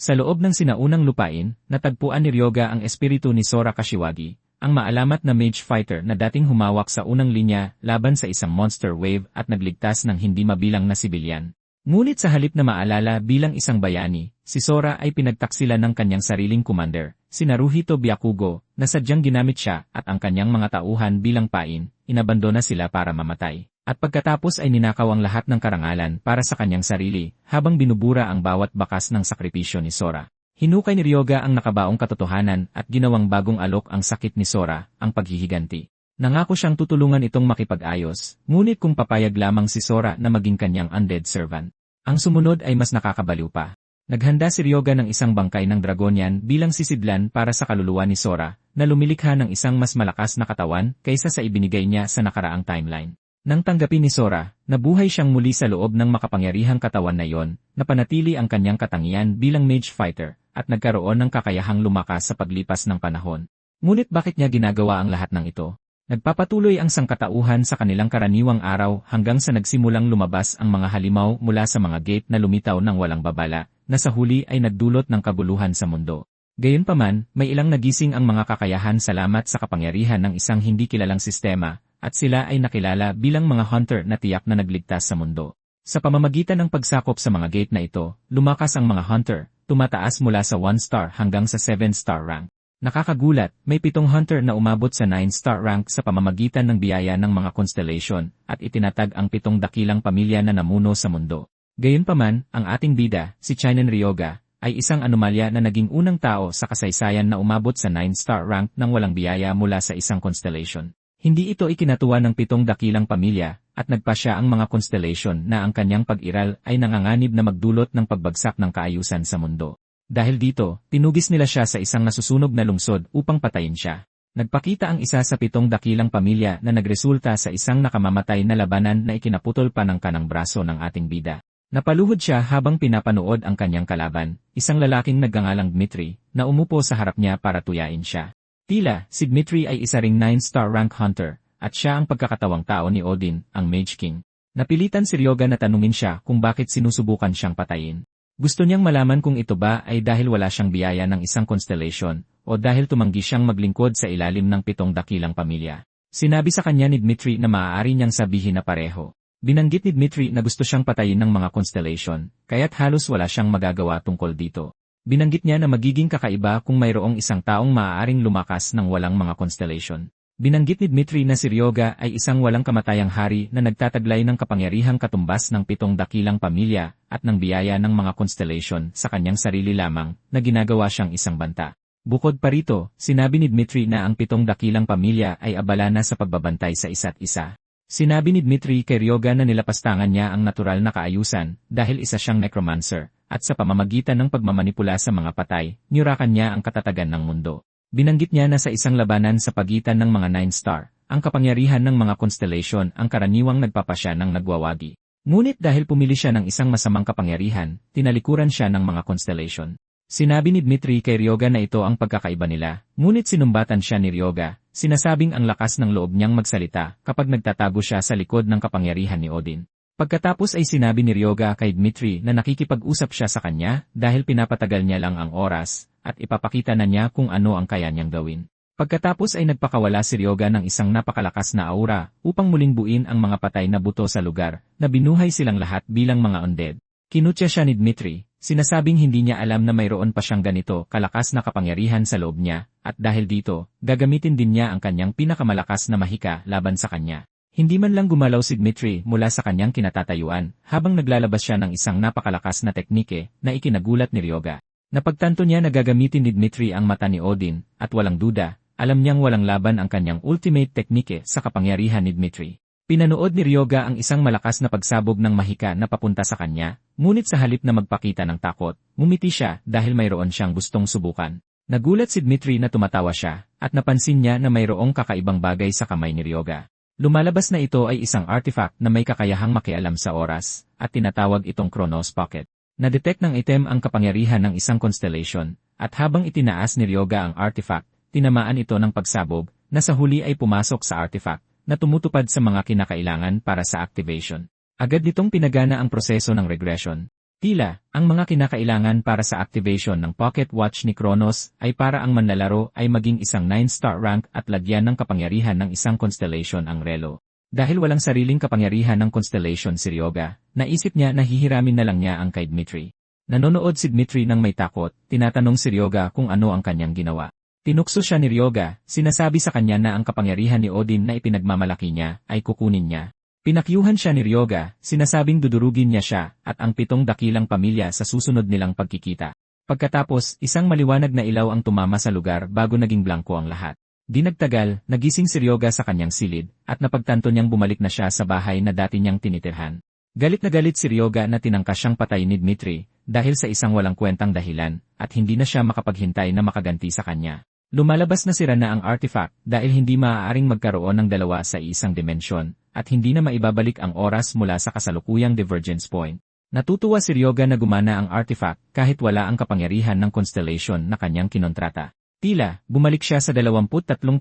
Sa loob ng sinaunang lupain, natagpuan ni Ryoga ang espiritu ni Sora Kashiwagi, ang maalamat na mage fighter na dating humawak sa unang linya laban sa isang monster wave at nagligtas ng hindi mabilang na sibilyan. Ngunit sa halip na maalala bilang isang bayani, si Sora ay pinagtaksilan ng kanyang sariling commander, si Naruhito Byakugo, na sadyang ginamit siya at ang kanyang mga tauhan bilang pain, inabandona sila para mamatay. At pagkatapos ay ninakaw ang lahat ng karangalan para sa kanyang sarili, habang binubura ang bawat bakas ng sakripisyo ni Sora. Hinukay ni Ryoga ang nakabaong katotohanan at ginawang bagong alok ang sakit ni Sora, ang paghihiganti. Nangako siyang tutulungan itong makipag-ayos, ngunit kung papayag lamang si Sora na maging kanyang undead servant. Ang sumunod ay mas nakakabaliw pa. Naghanda si Ryoga ng isang bangkay ng dragonian bilang sisidlan para sa kaluluwa ni Sora, na lumilikha ng isang mas malakas na katawan kaysa sa ibinigay niya sa nakaraang timeline. Nang tanggapin ni Sora, nabuhay siyang muli sa loob ng makapangyarihang katawan na iyon, napanatili ang kanyang katangian bilang mage fighter, at nagkaroon ng kakayahang lumakas sa paglipas ng panahon. Ngunit bakit niya ginagawa ang lahat ng ito? Nagpapatuloy ang sangkatauhan sa kanilang karaniwang araw hanggang sa nagsimulang lumabas ang mga halimaw mula sa mga gate na lumitaw ng walang babala, na sa huli ay nagdulot ng kabuluhan sa mundo. Gayunpaman, may ilang nagising ang mga kakayahan salamat sa kapangyarihan ng isang hindi kilalang sistema, at sila ay nakilala bilang mga hunter na tiyak na nagligtas sa mundo. Sa pamamagitan ng pagsakop sa mga gate na ito, lumakas ang mga hunter, tumataas mula sa 1-star hanggang sa 7-star rank. Nakakagulat, may 7 hunter na umabot sa 9-star rank sa pamamagitan ng biyaya ng mga constellation, at itinatag ang 7 dakilang pamilya na namuno sa mundo. Gayunpaman, ang ating bida, si Chinen Ryoga, ay isang anomalya na naging unang tao sa kasaysayan na umabot sa 9-star rank nang walang biyaya mula sa isang constellation. Hindi ito ikinatuwa ng 7 dakilang pamilya, at nagpasya ang mga constellation na ang kanyang pag-iral ay nanganganib na magdulot ng pagbagsak ng kaayusan sa mundo. Dahil dito, tinugis nila siya sa isang nasusunog na lungsod upang patayin siya. Nagpakita ang isa sa 7 dakilang pamilya na nagresulta sa isang nakamamatay na labanan na ikinaputol pa ng kanang braso ng ating bida. Napaluhod siya habang pinapanood ang kanyang kalaban, isang lalaking nagngangalang Dmitri, na umupo sa harap niya para tuyain siya. Tila, si Dmitri ay isa ring 9-star rank hunter, at siya ang pagkakatawang tao ni Odin, ang Mage King. Napilitan si Ryoga na tanungin siya kung bakit sinusubukan siyang patayin. Gusto niyang malaman kung ito ba ay dahil wala siyang biyaya ng isang constellation, o dahil tumanggi siyang maglingkod sa ilalim ng 7 dakilang pamilya. Sinabi sa kanya ni Dmitri na maaari niyang sabihin na pareho. Binanggit ni Dmitri na gusto siyang patayin ng mga constellation, kaya't halos wala siyang magagawa tungkol dito. Binanggit niya na magiging kakaiba kung mayroong isang taong maaaring lumakas ng walang mga constellation. Binanggit ni Dmitri na si Ryoga ay isang walang kamatayang hari na nagtataglay ng kapangyarihang katumbas ng 7 dakilang pamilya at ng biyaya ng mga constellation sa kanyang sarili lamang na ginagawa siyang isang banta. Bukod pa rito, sinabi ni Dmitri na ang 7 dakilang pamilya ay abala na sa pagbabantay sa isa't isa. Sinabi ni Dmitri kay Ryoga na nilapastangan niya ang natural na kaayusan dahil isa siyang necromancer. At sa pamamagitan ng pagmamanipula sa mga patay, niyurakan niya ang katatagan ng mundo. Binanggit niya na sa isang labanan sa pagitan ng mga 9-star, ang kapangyarihan ng mga constellation ang karaniwang nagpapasya ng nagwawagi. Ngunit dahil pumili siya ng isang masamang kapangyarihan, tinalikuran siya ng mga constellation. Sinabi ni Dmitri kay Ryoga na ito ang pagkakaiba nila, ngunit sinumbatan siya ni Ryoga, sinasabing ang lakas ng loob niyang magsalita kapag nagtatago siya sa likod ng kapangyarihan ni Odin. Pagkatapos ay sinabi ni Ryoga kay Dmitri na nakikipag-usap siya sa kanya dahil pinapatagal niya lang ang oras at ipapakita na niya kung ano ang kaya niyang gawin. Pagkatapos ay nagpakawala si Ryoga ng isang napakalakas na aura upang muling buuin ang mga patay na buto sa lugar na binuhay silang lahat bilang mga undead. Kinutya siya ni Dmitri, sinasabing hindi niya alam na mayroon pa siyang ganito kalakas na kapangyarihan sa loob niya at dahil dito, gagamitin din niya ang kanyang pinakamalakas na mahika laban sa kanya. Hindi man lang gumalaw si Dmitri mula sa kanyang kinatatayuan habang naglalabas siya ng isang napakalakas na teknike na ikinagulat ni Ryoga. Napagtanto niya na gagamitin ni Dmitri ang mata ni Odin at walang duda, alam niyang walang laban ang kanyang ultimate teknike sa kapangyarihan ni Dmitri. Pinanood ni Ryoga ang isang malakas na pagsabog ng mahika na papunta sa kanya, ngunit sa halip na magpakita ng takot, ngumiti siya dahil mayroon siyang gustong subukan. Nagulat si Dmitri na tumatawa siya at napansin niya na mayroong kakaibang bagay sa kamay ni Ryoga. Lumalabas na ito ay isang artifact na may kakayahang makialam sa oras, at tinatawag itong Chronos Pocket. Na-detect ng item ang kapangyarihan ng isang constellation, at habang itinaas ni Ryoga ang artifact, tinamaan ito ng pagsabog, na sa huli ay pumasok sa artifact, na tumutupad sa mga kinakailangan para sa activation. Agad nitong pinagana ang proseso ng regression. Tila, ang mga kinakailangan para sa activation ng pocket watch ni Kronos ay para ang manlalaro ay maging isang 9-star rank at lagyan ng kapangyarihan ng isang constellation ang relo. Dahil walang sariling kapangyarihan ng constellation si Ryoga, naisip niya na hihiramin na lang niya ang kay Dmitri. Nanonood si Dmitri ng may takot, tinatanong si Ryoga kung ano ang kanyang ginawa. Tinukso siya ni Ryoga, sinasabi sa kanya na ang kapangyarihan ni Odin na ipinagmamalaki niya ay kukunin niya. Pinakyuhan siya ni Ryoga, sinasabing dudurugin niya siya at ang 7 dakilang pamilya sa susunod nilang pagkikita. Pagkatapos, isang maliwanag na ilaw ang tumama sa lugar bago naging blanko ang lahat. Di nagtagal, nagising si Ryoga sa kanyang silid at napagtanto niyang bumalik na siya sa bahay na dati niyang tinitirhan. Galit na galit si Ryoga na tinangkas siyang patay ni Dmitri dahil sa isang walang kwentang dahilan at hindi na siya makapaghintay na makaganti sa kanya. Lumalabas na sira na ang artifact dahil hindi maaaring magkaroon ng dalawa sa isang dimensyon at hindi na maibabalik ang oras mula sa kasalukuyang divergence point. Natutuwa si Ryoga na gumana ang artifact kahit wala ang kapangyarihan ng constellation na kanyang kinontrata. Tila, bumalik siya sa 23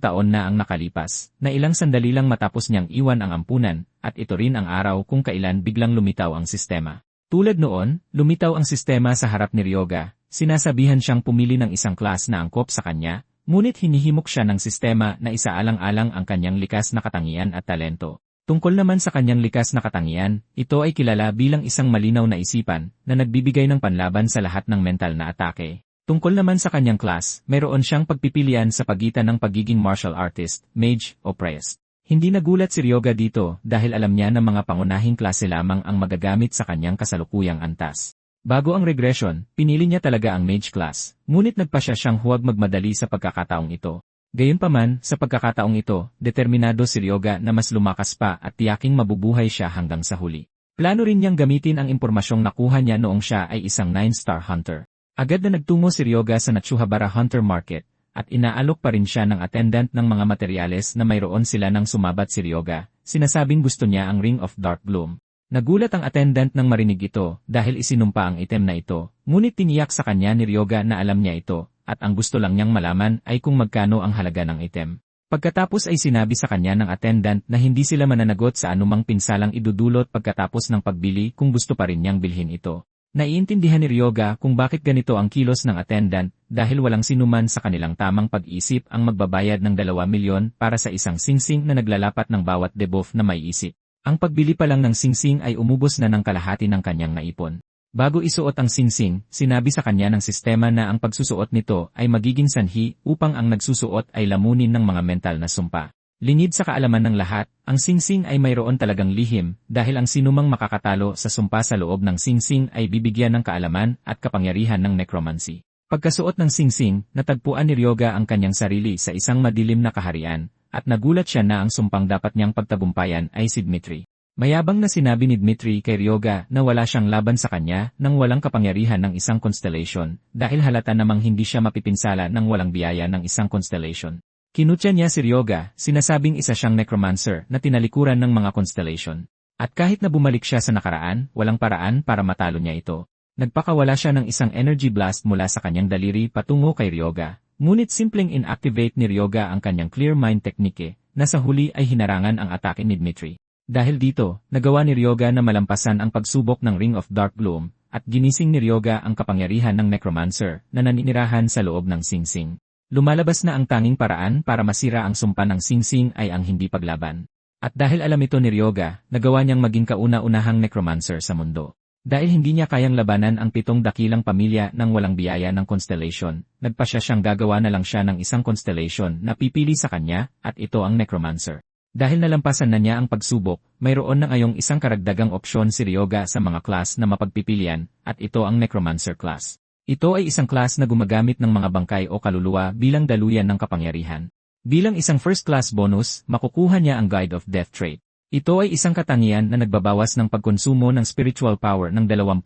taon na ang nakalipas, na ilang sandali lang matapos niyang iwan ang ampunan, at ito rin ang araw kung kailan biglang lumitaw ang sistema. Tulad noon, lumitaw ang sistema sa harap ni Ryoga, sinasabihan siyang pumili ng isang class na angkop sa kanya, ngunit hinihimok siya ng sistema na isaalang-alang ang kanyang likas na katangian at talento. Tungkol naman sa kanyang likas na katangian, ito ay kilala bilang isang malinaw na isipan na nagbibigay ng panlaban sa lahat ng mental na atake. Tungkol naman sa kanyang class, mayroon siyang pagpipilian sa pagitan ng pagiging martial artist, mage, o priest. Hindi nagulat si Ryoga dito dahil alam niya na mga pangunahing klase lamang ang magagamit sa kanyang kasalukuyang antas. Bago ang regression, pinili niya talaga ang mage class, ngunit nagpasya siyang huwag magmadali sa pagkakataong ito. Gayunpaman, sa pagkakataong ito, determinado si Ryoga na mas lumakas pa at tiyaking mabubuhay siya hanggang sa huli. Plano rin niyang gamitin ang impormasyong nakuha niya noong siya ay isang 9-star hunter. Agad na nagtungo si Ryoga sa Natsuhabara Hunter Market, at inaalok pa rin siya ng attendant ng mga materyales na mayroon sila nang sumabat si Ryoga, sinasabing gusto niya ang Ring of Dark Bloom. Nagulat ang attendant nang marinig ito dahil isinumpa ang item na ito, ngunit tiniyak sa kanya ni Ryoga na alam niya ito, at ang gusto lang niyang malaman ay kung magkano ang halaga ng item. Pagkatapos ay sinabi sa kanya ng attendant na hindi sila mananagot sa anumang pinsalang idudulot pagkatapos ng pagbili kung gusto pa rin niyang bilhin ito. Naiintindihan ni Ryoga kung bakit ganito ang kilos ng attendant dahil walang sinuman sa kanilang tamang pag-isip ang magbabayad ng 2 milyon para sa isang singsing na naglalapat ng bawat debuff na may isip. Ang pagbili pa lang ng singsing ay umubos na ng kalahati ng kanyang naipon. Bago isuot ang singsing, sinabi sa kanya ng sistema na ang pagsusuot nito ay magiging sanhi upang ang nagsusuot ay lamunin ng mga mental na sumpa. Lingid sa kaalaman ng lahat, ang singsing ay mayroon talagang lihim dahil ang sinumang makakatalo sa sumpa sa loob ng singsing ay bibigyan ng kaalaman at kapangyarihan ng necromancy. Pagkasuot ng singsing, natagpuan ni Ryoga ang kanyang sarili sa isang madilim na kaharian, at nagulat siya na ang sumpang dapat niyang pagtagumpayan ay si Dmitri. Mayabang na sinabi ni Dmitri kay Ryoga na wala siyang laban sa kanya nang walang kapangyarihan ng isang constellation dahil halata namang hindi siya mapipinsala ng walang biyaya ng isang constellation. Kinutya niya si Ryoga, sinasabing isa siyang necromancer na tinalikuran ng mga constellation. At kahit na bumalik siya sa nakaraan, walang paraan para matalo niya ito. Nagpakawala siya ng isang energy blast mula sa kanyang daliri patungo kay Ryoga, ngunit simpleng inactivate ni Ryoga ang kanyang clear mind technique na sa huli ay hinarangan ang atake ni Dmitri. Dahil dito, nagawa ni Ryoga na malampasan ang pagsubok ng Ring of Dark Bloom, at ginising ni Ryoga ang kapangyarihan ng necromancer na naninirahan sa loob ng singsing. Lumalabas na ang tanging paraan para masira ang sumpa ng singsing ay ang hindi paglaban. At dahil alam ito ni Ryoga, nagawa niyang maging kauna-unahang necromancer sa mundo. Dahil hindi niya kayang labanan ang 7 dakilang pamilya ng walang biyaya ng constellation, nagpasya siyang gagawa na lang siya ng isang constellation na pipili sa kanya, at ito ang necromancer. Dahil nalampasan na niya ang pagsubok, mayroon na ngayong isang karagdagang opsyon si Ryoga sa mga class na mapagpipilian, at ito ang Necromancer class. Ito ay isang class na gumagamit ng mga bangkay o kaluluwa bilang daluyan ng kapangyarihan. Bilang isang first class bonus, makukuha niya ang Guide of Death trait. Ito ay isang katangian na nagbabawas ng pagkonsumo ng spiritual power ng 20%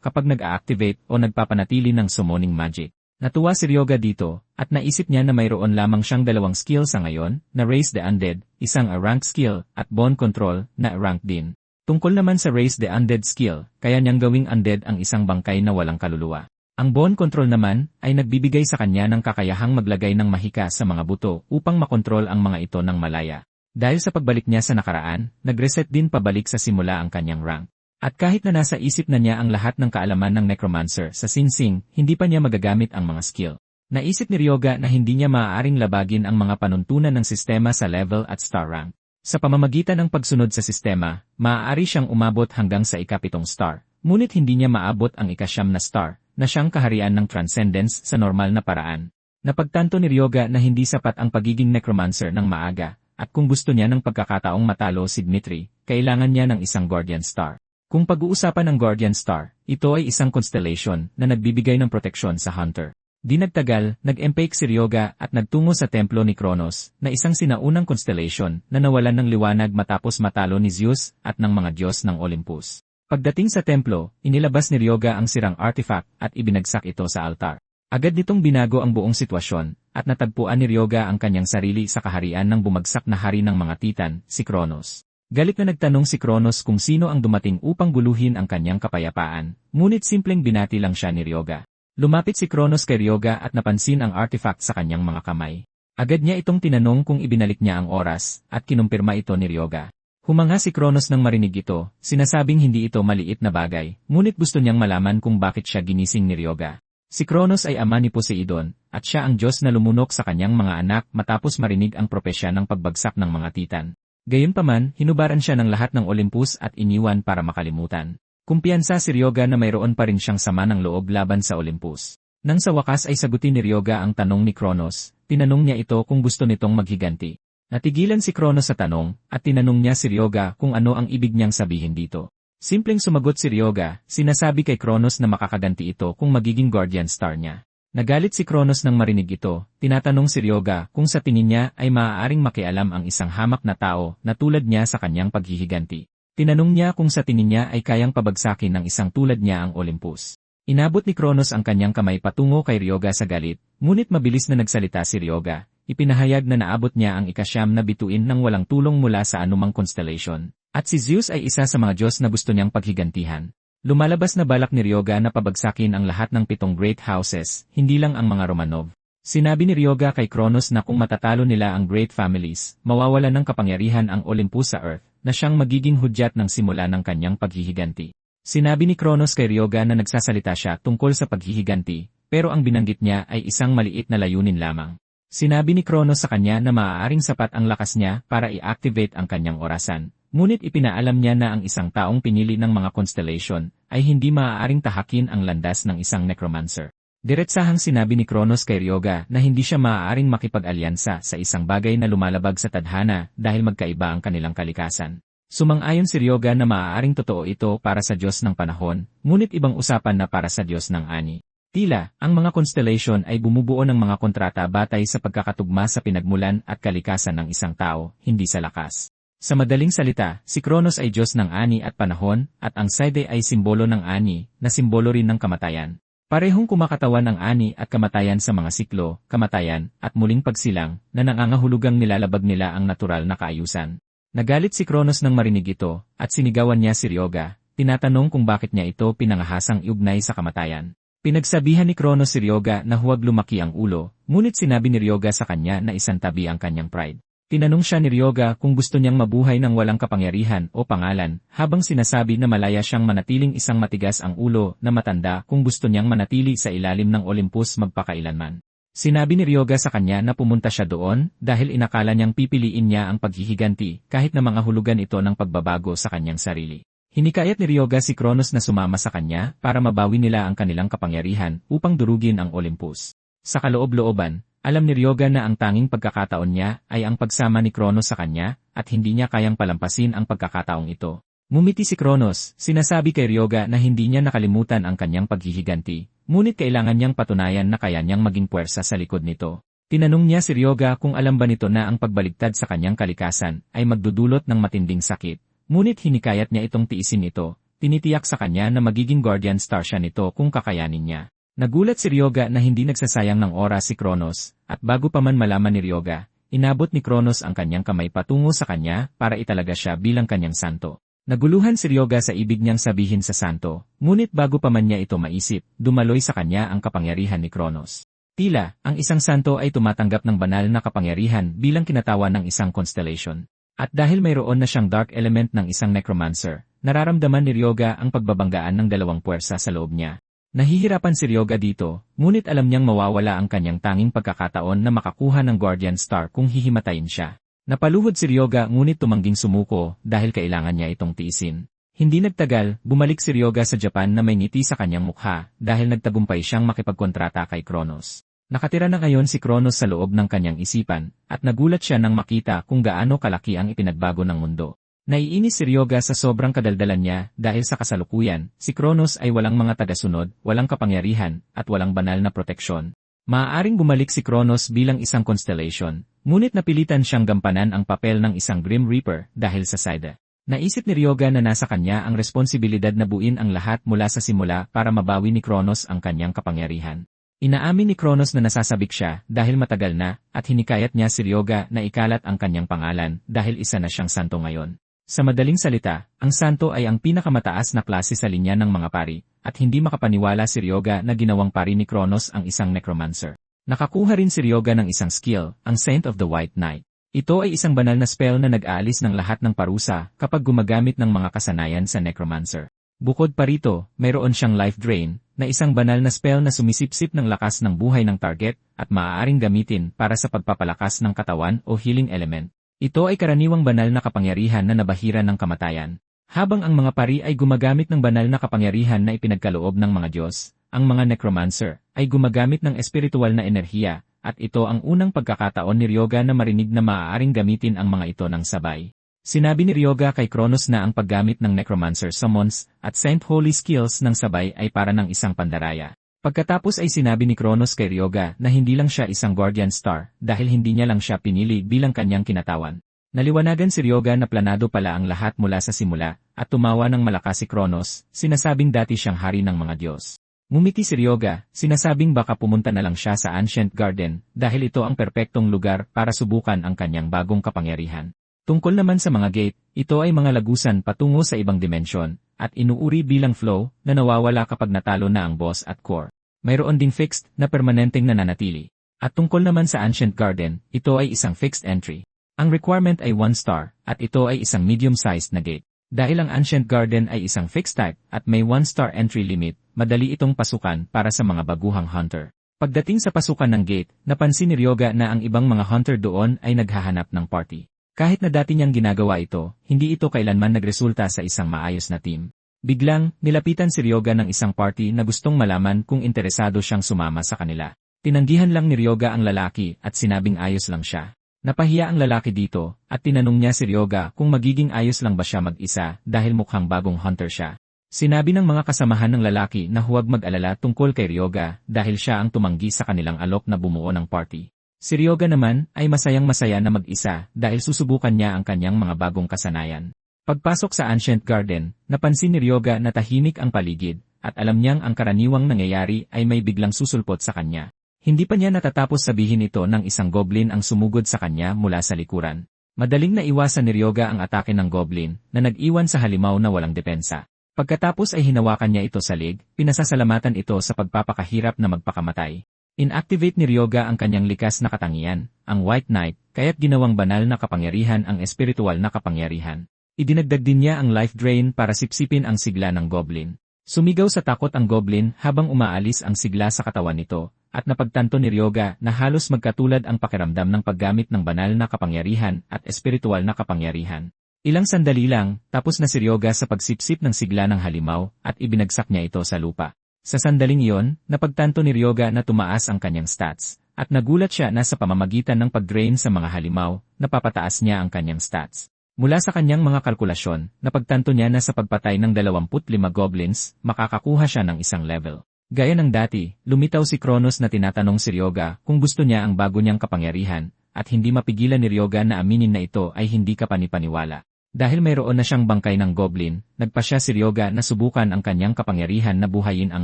kapag nag-a-activate o nagpapanatili ng summoning magic. Natuwa si Ryoga dito, at naisip niya na mayroon lamang siyang 2 skill sa ngayon, na Raise the Undead, isang A-rank skill, at Bone Control, na A-rank din. Tungkol naman sa Raise the Undead skill, kaya niyang gawing undead ang isang bangkay na walang kaluluwa. Ang Bone Control naman, ay nagbibigay sa kanya ng kakayahang maglagay ng mahika sa mga buto upang makontrol ang mga ito ng malaya. Dahil sa pagbalik niya sa nakaraan, nag-reset din pabalik sa simula ang kanyang rank. At kahit na nasa isip na niya ang lahat ng kaalaman ng necromancer sa Singsing, hindi pa niya magagamit ang mga skill. Naisip ni Ryoga na hindi niya maaaring labagin ang mga panuntunan ng sistema sa level at star rank. Sa pamamagitan ng pagsunod sa sistema, maaari siyang umabot hanggang sa ika-7 star, ngunit hindi niya maabot ang ika-9 na star, na siyang kaharian ng transcendence sa normal na paraan. Napagtanto ni Ryoga na hindi sapat ang pagiging necromancer ng maaga, at kung gusto niya ng pagkakataong matalo si Dmitri, kailangan niya ng isang Guardian Star. Kung pag-uusapan ng Guardian Star, ito ay isang constellation na nagbibigay ng proteksyon sa Hunter. Di nagtagal, nag-empake si Ryoga at nagtungo sa templo ni Kronos, na isang sinaunang constellation na nawalan ng liwanag matapos matalo ni Zeus at ng mga Diyos ng Olympus. Pagdating sa templo, inilabas ni Ryoga ang sirang artifact at ibinagsak ito sa altar. Agad nitong binago ang buong sitwasyon, at natagpuan ni Ryoga ang kanyang sarili sa kaharian ng bumagsak na hari ng mga Titan, si Kronos. Galit na nagtanong si Kronos kung sino ang dumating upang guluhin ang kanyang kapayapaan, ngunit simpleng binati lang siya ni Ryoga. Lumapit si Kronos kay Ryoga at napansin ang artifact sa kanyang mga kamay. Agad niya itong tinanong kung ibinalik niya ang oras, at kinumpirma ito ni Ryoga. Humanga si Kronos nang marinig ito, sinasabing hindi ito maliit na bagay, ngunit gusto niyang malaman kung bakit siya ginising ni Ryoga. Si Kronos ay ama ni Poseidon, at siya ang Diyos na lumunok sa kanyang mga anak matapos marinig ang propesya ng pagbagsak ng mga Titan. Gayunpaman, hinubaran siya ng lahat ng Olympus at iniwan para makalimutan. Kumpiyansa si Ryoga na mayroon pa rin siyang sama ng loob laban sa Olympus. Nang sa wakas ay sagutin ni Ryoga ang tanong ni Kronos, tinanong niya ito kung gusto nitong maghiganti. Natigilan si Kronos sa tanong, at tinanong niya si Ryoga kung ano ang ibig niyang sabihin dito. Simpleng sumagot si Ryoga, sinasabi kay Kronos na makakaganti ito kung magiging Guardian Star niya. Nagalit si Kronos nang marinig ito, tinatanong si Ryoga kung sa tingin niya ay maaaring makialam ang isang hamak na tao na tulad niya sa kanyang paghihiganti. Tinanong niya kung sa tingin niya ay kayang pabagsakin ng isang tulad niya ang Olympus. Inabot ni Kronos ang kanyang kamay patungo kay Ryoga sa galit, ngunit mabilis na nagsalita si Ryoga. Ipinahayag na naabot niya ang ika-9 na bituin ng walang tulong mula sa anumang constellation, at si Zeus ay isa sa mga Diyos na gusto niyang paghigantihan. Lumalabas na balak ni Ryoga na pabagsakin ang lahat ng 7 great houses, hindi lang ang mga Romanov. Sinabi ni Ryoga kay Kronos na kung matatalo nila ang great families, mawawalan ng kapangyarihan ang Olympus sa Earth, na siyang magiging hudyat ng simula ng kanyang paghihiganti. Sinabi ni Kronos kay Ryoga na nagsasalita siya tungkol sa paghihiganti, pero ang binanggit niya ay isang maliit na layunin lamang. Sinabi ni Kronos sa kanya na maaaring sapat ang lakas niya para i-activate ang kanyang orasan, ngunit ipinaalam niya na ang isang taong pinili ng mga constellation ay hindi maaaring tahakin ang landas ng isang necromancer. Diretsahang sinabi ni Kronos kay Ryoga na hindi siya maaaring makipag-alyansa sa isang bagay na lumalabag sa tadhana dahil magkaiba ang kanilang kalikasan. Sumang-ayon si Ryoga na maaaring totoo ito para sa Diyos ng panahon, ngunit ibang usapan na para sa Diyos ng ani. Tila, ang mga constellation ay bumubuo ng mga kontrata batay sa pagkakatugma sa pinagmulan at kalikasan ng isang tao, hindi sa lakas. Sa madaling salita, si Kronos ay Diyos ng ani at panahon, at ang Side ay simbolo ng ani, na simbolo rin ng kamatayan. Parehong kumakatawan ang ani at kamatayan sa mga siklo, kamatayan, at muling pagsilang, na nangangahulugang nilalabag nila ang natural na kaayusan. Nagalit si Kronos nang marinig ito, at sinigawan niya si Ryoga, tinatanong kung bakit niya ito pinangahasang iugnay sa kamatayan. Pinagsabihan ni Kronos si Ryoga na huwag lumaki ang ulo, ngunit sinabi ni Ryoga sa kanya na isantabi ang kanyang pride. Tinanong siya ni Ryoga kung gusto niyang mabuhay ng walang kapangyarihan o pangalan, habang sinasabi na malaya siyang manatiling isang matigas ang ulo na matanda kung gusto niyang manatili sa ilalim ng Olympus magpakailanman. Sinabi ni Ryoga sa kanya na pumunta siya doon dahil inakala niyang pipiliin niya ang paghihiganti kahit na mga hulugan ito ng pagbabago sa kanyang sarili. Hinikayat ni Ryoga si Kronos na sumama sa kanya para mabawi nila ang kanilang kapangyarihan upang durugin ang Olympus. Sa kaloob-looban, alam ni Ryoga na ang tanging pagkakataon niya ay ang pagsama ni Kronos sa kanya at hindi niya kayang palampasin ang pagkakataong ito. Ngumiti si Kronos, sinasabi kay Ryoga na hindi niya nakalimutan ang kanyang paghihiganti, ngunit kailangan niyang patunayan na kaya niyang maging puwersa sa likod nito. Tinanong niya si Ryoga kung alam ba nito na ang pagbaligtad sa kanyang kalikasan ay magdudulot ng matinding sakit. Ngunit hinikayat niya itong tiisin ito, tinitiyak sa kanya na magiging Guardian Star siya nito kung kakayanin niya. Nagulat si Ryoga na hindi nagsasayang ng oras si Kronos, at bago pa man malaman ni Ryoga, inabot ni Kronos ang kanyang kamay patungo sa kanya para italaga siya bilang kanyang santo. Naguluhan si Ryoga sa ibig niyang sabihin sa santo, ngunit bago pa man niya ito maisip, dumaloy sa kanya ang kapangyarihan ni Kronos. Tila, ang isang santo ay tumatanggap ng banal na kapangyarihan bilang kinatawan ng isang constellation. At dahil mayroon na siyang dark element ng isang necromancer, nararamdaman ni Ryoga ang pagbabanggaan ng dalawang puwersa sa loob niya. Nahihirapan si Ryoga dito, ngunit alam niyang mawawala ang kanyang tanging pagkakataon na makakuha ng Guardian Star kung hihimatayin siya. Napaluhod si Ryoga ngunit tumangging sumuko dahil kailangan niya itong tiisin. Hindi nagtagal, bumalik si Ryoga sa Japan na may ngiti sa kanyang mukha dahil nagtagumpay siyang makipagkontrata kay Kronos. Nakatira na ngayon si Kronos sa loob ng kanyang isipan at nagulat siya nang makita kung gaano kalaki ang ipinagbago ng mundo. Naiinis si Ryoga sa sobrang kadaldalan niya dahil sa kasalukuyan, si Kronos ay walang mga tagasunod, walang kapangyarihan, at walang banal na proteksyon. Maaaring bumalik si Kronos bilang isang constellation, ngunit napilitan siyang gampanan ang papel ng isang Grim Reaper dahil sa Saida. Naisip ni Ryoga na nasa kanya ang responsibilidad na buuin ang lahat mula sa simula para mabawi ni Kronos ang kanyang kapangyarihan. Inaamin ni Kronos na nasasabik siya dahil matagal na at hinikayat niya si Ryoga na ikalat ang kanyang pangalan dahil isa na siyang santo ngayon. Sa madaling salita, ang santo ay ang pinakamataas na klase sa linya ng mga pari at hindi makapaniwala si Ryoga na ginawang pari ni Kronos ang isang necromancer. Nakakuha rin si Ryoga ng isang skill, ang Saint of the White Knight. Ito ay isang banal na spell na nag-aalis ng lahat ng parusa kapag gumagamit ng mga kasanayan sa necromancer. Bukod pa rito, mayroon siyang life drain, na isang banal na spell na sumisipsip ng lakas ng buhay ng target at maaaring gamitin para sa pagpapalakas ng katawan o healing element. Ito ay karaniwang banal na kapangyarihan na nabahira ng kamatayan. Habang ang mga pari ay gumagamit ng banal na kapangyarihan na ipinagkaloob ng mga Diyos, ang mga necromancer ay gumagamit ng espiritual na enerhiya. At ito ang unang pagkakataon ni Ryoga na marinig na maaaring gamitin ang mga ito ng sabay. Sinabi ni Ryoga kay Kronos na ang paggamit ng Necromancer Summons at Saint Holy Skills ng sabay ay para ng isang pandaraya. Pagkatapos ay sinabi ni Kronos kay Ryoga na hindi lang siya isang Guardian Star dahil hindi niya lang siya pinili bilang kanyang kinatawan. Naliwanagan si Ryoga na planado pala ang lahat mula sa simula at tumawa ng malakas si Kronos, sinasabing dati siyang hari ng mga Diyos. Ngumiti si Ryoga, sinasabing baka pumunta na lang siya sa Ancient Garden dahil ito ang perpektong lugar para subukan ang kanyang bagong kapangyarihan. Tungkol naman sa mga gate, ito ay mga lagusan patungo sa ibang dimensyon at inuuri bilang flow na nawawala kapag natalo na ang boss at core. Mayroon ding fixed na permanenteng nananatili. At tungkol naman sa Ancient Garden, ito ay isang fixed entry. Ang requirement ay 1 star at ito ay isang medium-sized na gate. Dahil ang Ancient Garden ay isang fixed type at may 1-star entry limit, madali itong pasukan para sa mga baguhang hunter. Pagdating sa pasukan ng gate, napansin ni Ryoga na ang ibang mga hunter doon ay naghahanap ng party. Kahit na dati niyang ginagawa ito, hindi ito kailanman nagresulta sa isang maayos na team. Biglang, nilapitan si Ryoga ng isang party na gustong malaman kung interesado siyang sumama sa kanila. Tinanggihan lang ni Ryoga ang lalaki at sinabing ayos lang siya. Napahiya ang lalaki dito, at tinanong niya si Ryoga kung magiging ayos lang ba siya mag-isa dahil mukhang bagong hunter siya. Sinabi ng mga kasamahan ng lalaki na huwag mag-alala tungkol kay Ryoga dahil siya ang tumanggi sa kanilang alok na bumuo ng party. Si Ryoga naman ay masayang-masaya na mag-isa dahil susubukan niya ang kanyang mga bagong kasanayan. Pagpasok sa Ancient Garden, napansin ni Ryoga na tahimik ang paligid at alam niyang ang karaniwang nangyayari ay may biglang susulpot sa kanya. Hindi pa niya natatapos sabihin ito nang isang goblin ang sumugod sa kanya mula sa likuran. Madaling naiwasan ni Ryoga ang atake ng goblin na nag-iwan sa halimaw na walang depensa. Pagkatapos ay hinawakan niya ito sa leg, pinasasalamatan ito sa pagpapakahirap na magpakamatay. Inactivate ni Ryoga ang kanyang likas na katangian, ang White Knight, kaya't ginawang banal na kapangyarihan ang espiritual na kapangyarihan. Idinagdag din niya ang life drain para sipsipin ang sigla ng goblin. Sumigaw sa takot ang goblin habang umaalis ang sigla sa katawan nito, at napagtanto ni Ryoga na halos magkatulad ang pakiramdam ng paggamit ng banal na kapangyarihan at espiritual na kapangyarihan. Ilang sandali lang, tapos na si Ryoga sa pagsipsip ng sigla ng halimaw at ibinagsak niya ito sa lupa. Sa sandaling iyon, napagtanto ni Ryoga na tumaas ang kanyang stats, at nagulat siya na sa pamamagitan ng pag-drain sa mga halimaw, napapataas niya ang kanyang stats. Mula sa kanyang mga kalkulasyon, napagtanto niya na sa pagpatay ng 25 goblins, makakakuha siya ng isang level. Gaya ng dati, lumitaw si Kronos na tinatanong si Ryoga kung gusto niya ang bago niyang kapangyarihan, at hindi mapigilan ni Ryoga na aminin na ito ay hindi kapanipaniwala. Dahil mayroon na siyang bangkay ng goblin, nagpasya si Ryoga na subukan ang kanyang kapangyarihan na buhayin ang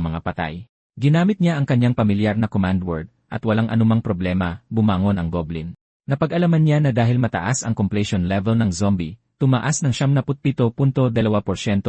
mga patay. Ginamit niya ang kanyang pamilyar na command word, at walang anumang problema, bumangon ang goblin. Napag-alaman niya na dahil mataas ang completion level ng zombie, tumaas ng 77.2%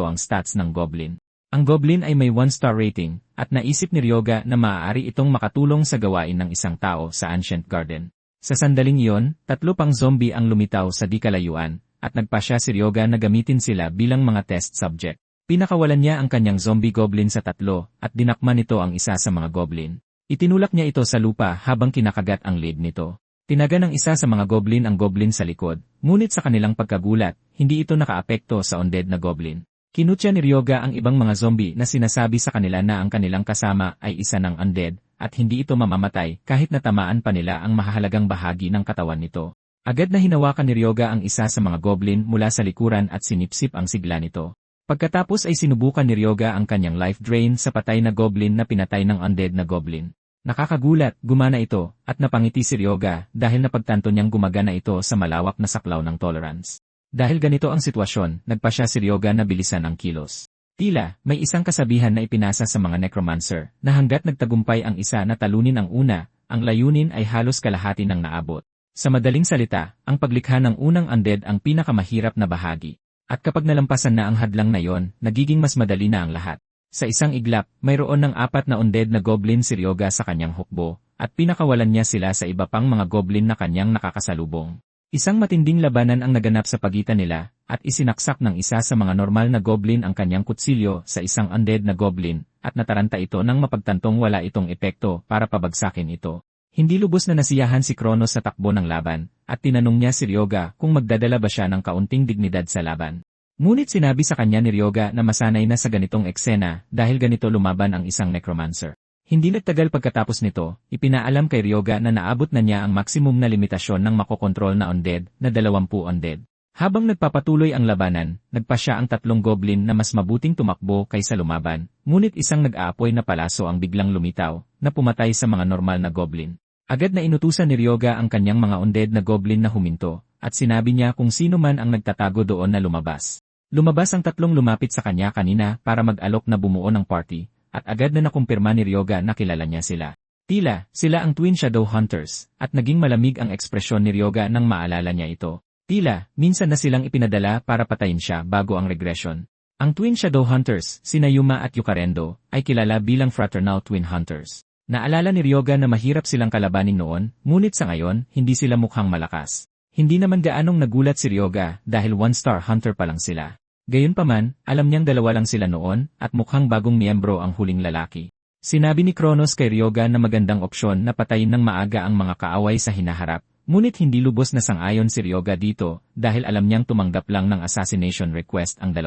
ang stats ng goblin. Ang goblin ay may 1-star rating, at naisip ni Ryoga na maaari itong makatulong sa gawain ng isang tao sa Ancient Garden. Sa sandaling iyon, 3 pang zombie ang lumitaw sa di kalayuan, at nagpasya si Ryoga na gamitin sila bilang mga test subject. Pinakawalan niya ang kanyang zombie goblin sa tatlo at dinakma nito ang isa sa mga goblin. Itinulak niya ito sa lupa habang kinakagat ang lid nito. Tinaga ng isa sa mga goblin ang goblin sa likod, ngunit sa kanilang pagkagulat, hindi ito nakaapekto sa undead na goblin. Kinutya ni Ryoga ang ibang mga zombie na sinasabi sa kanila na ang kanilang kasama ay isa ng undead at hindi ito mamamatay kahit natamaan pa nila ang mahahalagang bahagi ng katawan nito. Agad na hinawakan ni Ryoga ang isa sa mga goblin mula sa likuran at sinipsip ang sigla nito. Pagkatapos ay sinubukan ni Ryoga ang kanyang life drain sa patay na goblin na pinatay ng undead na goblin. Nakakagulat, gumana ito, at napangiti si Ryoga dahil napagtanto niyang gumagana ito sa malawak na saklaw ng tolerance. Dahil ganito ang sitwasyon, nagpasya si Ryoga na bilisan ang kilos. Tila, may isang kasabihan na ipinasa sa mga necromancer, na hanggat nagtagumpay ang isa na talunin ang una, ang layunin ay halos kalahati ng naabot. Sa madaling salita, ang paglikha ng unang undead ang pinakamahirap na bahagi. At kapag nalampasan na ang hadlang na yon, nagiging mas madali na ang lahat. Sa isang iglap, mayroon ng 4 na undead na goblin si Ryoga sa kanyang hukbo, at pinakawalan niya sila sa iba pang mga goblin na kanyang nakakasalubong. Isang matinding labanan ang naganap sa pagitan nila, at isinaksak ng isa sa mga normal na goblin ang kanyang kutsilyo sa isang undead na goblin, at nataranta ito nang mapagtantong wala itong epekto para pabagsakin ito. Hindi lubos na nasiyahan si Kronos sa takbo ng laban, at tinanong niya si Ryoga kung magdadala ba siya ng kaunting dignidad sa laban. Ngunit sinabi sa kanya ni Ryoga na masanay na sa ganitong eksena dahil ganito lumaban ang isang necromancer. Hindi nagtagal pagkatapos nito, ipinaalam kay Ryoga na naabot na niya ang maximum na limitasyon ng makokontrol na undead na 20 undead. Habang nagpapatuloy ang labanan, nagpasya ang 3 goblin na mas mabuting tumakbo kaysa lumaban, ngunit isang nag-aapoy na palaso ang biglang lumitaw, na pumatay sa mga normal na goblin. Agad na inutusan ni Ryoga ang kanyang mga undead na goblin na huminto, at sinabi niya kung sino man ang nagtatago doon na lumabas. Lumabas ang 3 lumapit sa kanya kanina para mag-alok na bumuo ng party, at agad na nakumpirma ni Ryoga na kilala niya sila. Tila, sila ang Twin Shadow Hunters, at naging malamig ang ekspresyon ni Ryoga nang maalala niya ito. Tila, minsan na silang ipinadala para patayin siya bago ang regression. Ang Twin Shadow Hunters, sina Yuma at Yukarendo, ay kilala bilang Fraternal Twin Hunters. Naalala ni Ryoga na mahirap silang kalabanin noon, ngunit sa ngayon, hindi sila mukhang malakas. Hindi naman gaanong nagulat si Ryoga dahil 1-star hunter pa lang sila. Gayunpaman, alam niyang 2 lang sila noon at mukhang bagong miyembro ang huling lalaki. Sinabi ni Kronos kay Ryoga na magandang opsyon na patayin ng maaga ang mga kaaway sa hinaharap, ngunit hindi lubos na sang-ayon si Ryoga dito dahil alam niyang tumanggap lang ng assassination request ang 2,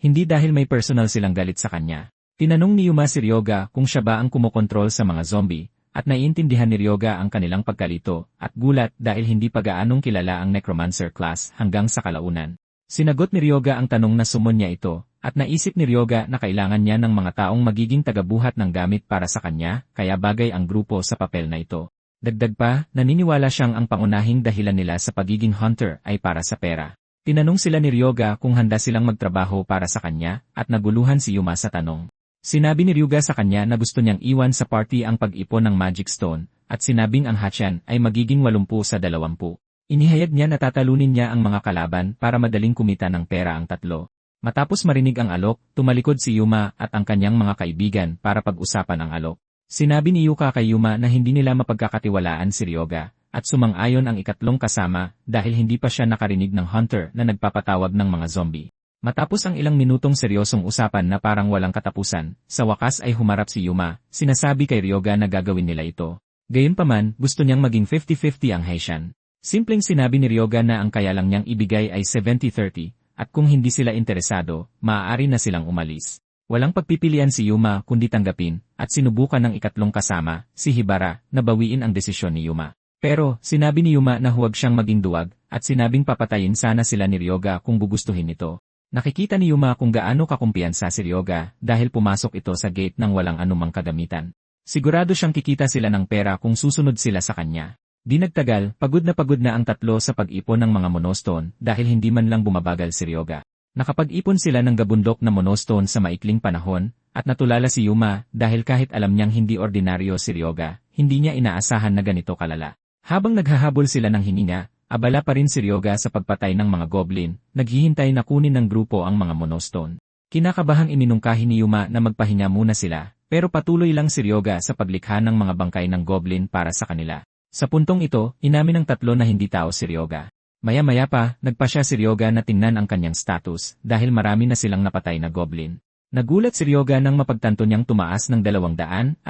hindi dahil may personal silang galit sa kanya. Tinanong ni Yuma si Ryoga kung siya ba ang kumokontrol sa mga zombie, at naiintindihan ni Ryoga ang kanilang pagkalito at gulat dahil hindi pa gaanong kilala ang necromancer class hanggang sa kalaunan. Sinagot ni Ryoga ang tanong na sumon niya ito, at naisip ni Ryoga na kailangan niya ng mga taong magiging tagabuhat ng gamit para sa kanya, kaya bagay ang grupo sa papel na ito. Dagdag pa, naniniwala siyang ang pangunahing dahilan nila sa pagiging hunter ay para sa pera. Tinanong sila ni Ryoga kung handa silang magtrabaho para sa kanya, at naguluhan si Yuma sa tanong. Sinabi ni Ryoga sa kanya na gusto niyang iwan sa party ang pag-ipon ng Magic Stone, at sinabing ang Hachan ay magiging 80 sa 20. Inihayag niya na tatalunin niya ang mga kalaban para madaling kumita ng pera ang 3. Matapos marinig ang alok, tumalikod si Yuma at ang kanyang mga kaibigan para pag-usapan ang alok. Sinabi ni Yuka kay Yuma na hindi nila mapagkakatiwalaan si Ryoga, at sumang-ayon ang 3 kasama dahil hindi pa siya nakarinig ng hunter na nagpapatawag ng mga zombie. Matapos ang ilang minutong seryosong usapan na parang walang katapusan, sa wakas ay humarap si Yuma, sinasabi kay Ryoga na gagawin nila ito. Gayunpaman, gusto niyang maging 50-50 ang Haitian. Simpleng sinabi ni Ryoga na ang kaya lang niyang ibigay ay 70-30, at kung hindi sila interesado, maaari na silang umalis. Walang pagpipilian si Yuma kundi tanggapin, at sinubukan ng 3 kasama, si Hibara, na bawiin ang desisyon ni Yuma. Pero, sinabi ni Yuma na huwag siyang maging duwag, at sinabing papatayin sana sila ni Ryoga kung gugustuhin ito. Nakikita ni Yuma kung gaano kakumpiyansa si Ryoga dahil pumasok ito sa gate ng walang anumang kagamitan. Sigurado siyang kikita sila ng pera kung susunod sila sa kanya. Di nagtagal, pagod na ang 3 sa pag-ipon ng mga monostone dahil hindi man lang bumabagal si Ryoga. Nakapag-ipon sila ng gabundok na monostone sa maikling panahon, at natulala si Yuma dahil kahit alam niyang hindi ordinaryo si Ryoga, hindi niya inaasahan na ganito kalala. Habang naghahabol sila ng hininga, abala pa rin si Ryoga sa pagpatay ng mga goblin, naghihintay na kunin ng grupo ang mga monostone. Kinakabahang iminungkahi ni Yuma na magpahinga muna sila, pero patuloy lang si Ryoga sa paglikha ng mga bangkay ng goblin para sa kanila. Sa puntong ito, inamin ng 3 na hindi tao si Ryoga. Maya-maya pa, nagpa siya si Ryoga na tingnan ang kanyang status dahil marami na silang napatay na goblin. Nagulat si Ryoga nang mapagtanto niyang tumaas ng 212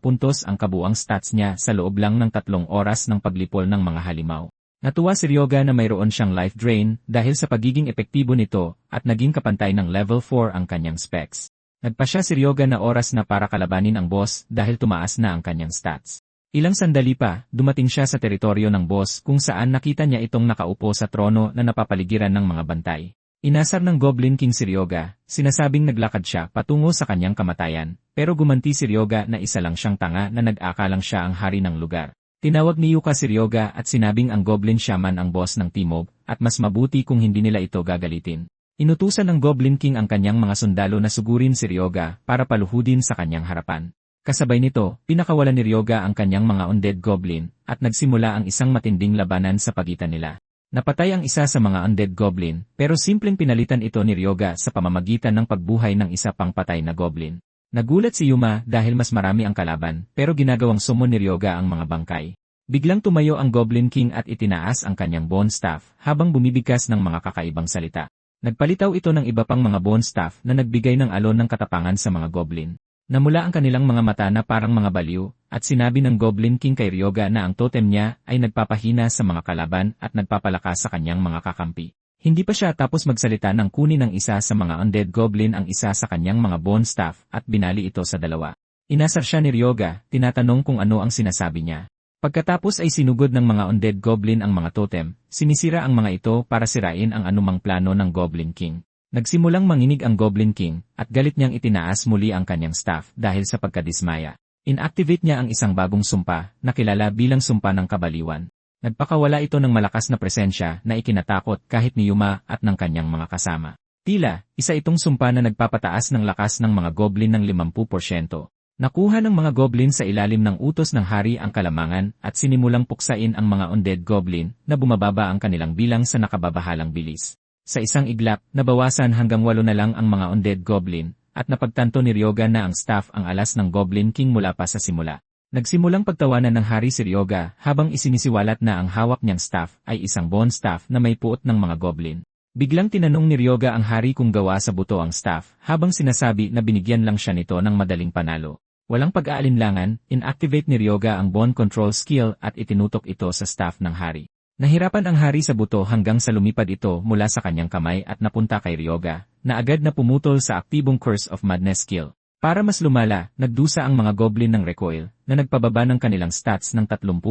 puntos ang kabuang stats niya sa loob lang ng 3 oras ng paglipol ng mga halimaw. Natuwa si Ryoga na mayroon siyang life drain dahil sa pagiging epektibo nito at naging kapantay ng level 4 ang kanyang specs. Nagpa siya si Ryoga na oras na para kalabanin ang boss dahil tumaas na ang kanyang stats. Ilang sandali pa, dumating siya sa teritoryo ng boss kung saan nakita niya itong nakaupo sa trono na napapaligiran ng mga bantay. Inasar ng Goblin King si Ryoga, sinasabing naglakad siya patungo sa kanyang kamatayan, pero gumanti si Ryoga na isa lang siyang tanga na nag-akalang siya ang hari ng lugar. Tinawag ni Yuka si Ryoga at sinabing ang Goblin Shaman ang boss ng Timog at mas mabuti kung hindi nila ito gagalitin. Inutusan ng Goblin King ang kanyang mga sundalo na sugurin si Ryoga para paluhudin sa kanyang harapan. Kasabay nito, pinakawalan ni Ryoga ang kanyang mga undead goblin at nagsimula ang isang matinding labanan sa pagitan nila. Napatay ang isa sa mga undead goblin pero simpleng pinalitan ito ni Ryoga sa pamamagitan ng pagbuhay ng isa pang patay na goblin. Nagulat si Yuma dahil mas marami ang kalaban pero ginagawang summon ni Ryoga ang mga bangkay. Biglang tumayo ang Goblin King at itinaas ang kanyang bone staff habang bumibigkas ng mga kakaibang salita. Nagpalitaw ito ng iba pang mga bone staff na nagbigay ng alon ng katapangan sa mga goblin. Namula ang kanilang mga mata na parang mga baliw, at sinabi ng Goblin King kay Ryoga na ang totem niya ay nagpapahina sa mga kalaban at nagpapalakas sa kanyang mga kakampi. Hindi pa siya tapos magsalita nang kunin ng isa sa mga undead goblin ang isa sa kanyang mga bone staff at binali ito sa dalawa. Inasar siya ni Ryoga, tinatanong kung ano ang sinasabi niya. Pagkatapos ay sinugod ng mga undead goblin ang mga totem, sinisira ang mga ito para sirain ang anumang plano ng Goblin King. Nagsimulang manginig ang Goblin King, at galit niyang itinaas muli ang kanyang staff dahil sa pagkadismaya. Inactivate niya ang isang bagong sumpa, na kilala bilang sumpa ng kabaliwan. Nagpakawala ito ng malakas na presensya na ikinatakot kahit ni Yuma at ng kanyang mga kasama. Tila, isa itong sumpa na nagpapataas ng lakas ng mga goblin ng 50%. Nakuha ng mga goblin sa ilalim ng utos ng hari ang kalamangan at sinimulang puksain ang mga undead goblin na bumababa ang kanilang bilang sa nakababahalang bilis. Sa isang iglap, nabawasan hanggang 8 na lang ang mga undead goblin, at napagtanto ni Ryoga na ang staff ang alas ng Goblin King mula pa sa simula. Nagsimulang pagtawanan ng hari si Ryoga habang isinisiwalat na ang hawak niyang staff ay isang bone staff na may puot ng mga goblin. Biglang tinanong ni Ryoga ang hari kung gawa sa buto ang staff habang sinasabi na binigyan lang siya nito ng madaling panalo. Walang pag-aalinlangan, inactivate ni Ryoga ang bone control skill at itinutok ito sa staff ng hari. Nahirapan ang hari sa buto hanggang sa lumipad ito mula sa kanyang kamay at napunta kay Ryoga, na agad na pumutol sa aktibong Curse of Madness skill. Para mas lumala, nagdusa ang mga goblin ng recoil, na nagpababa ng kanilang stats ng 30%.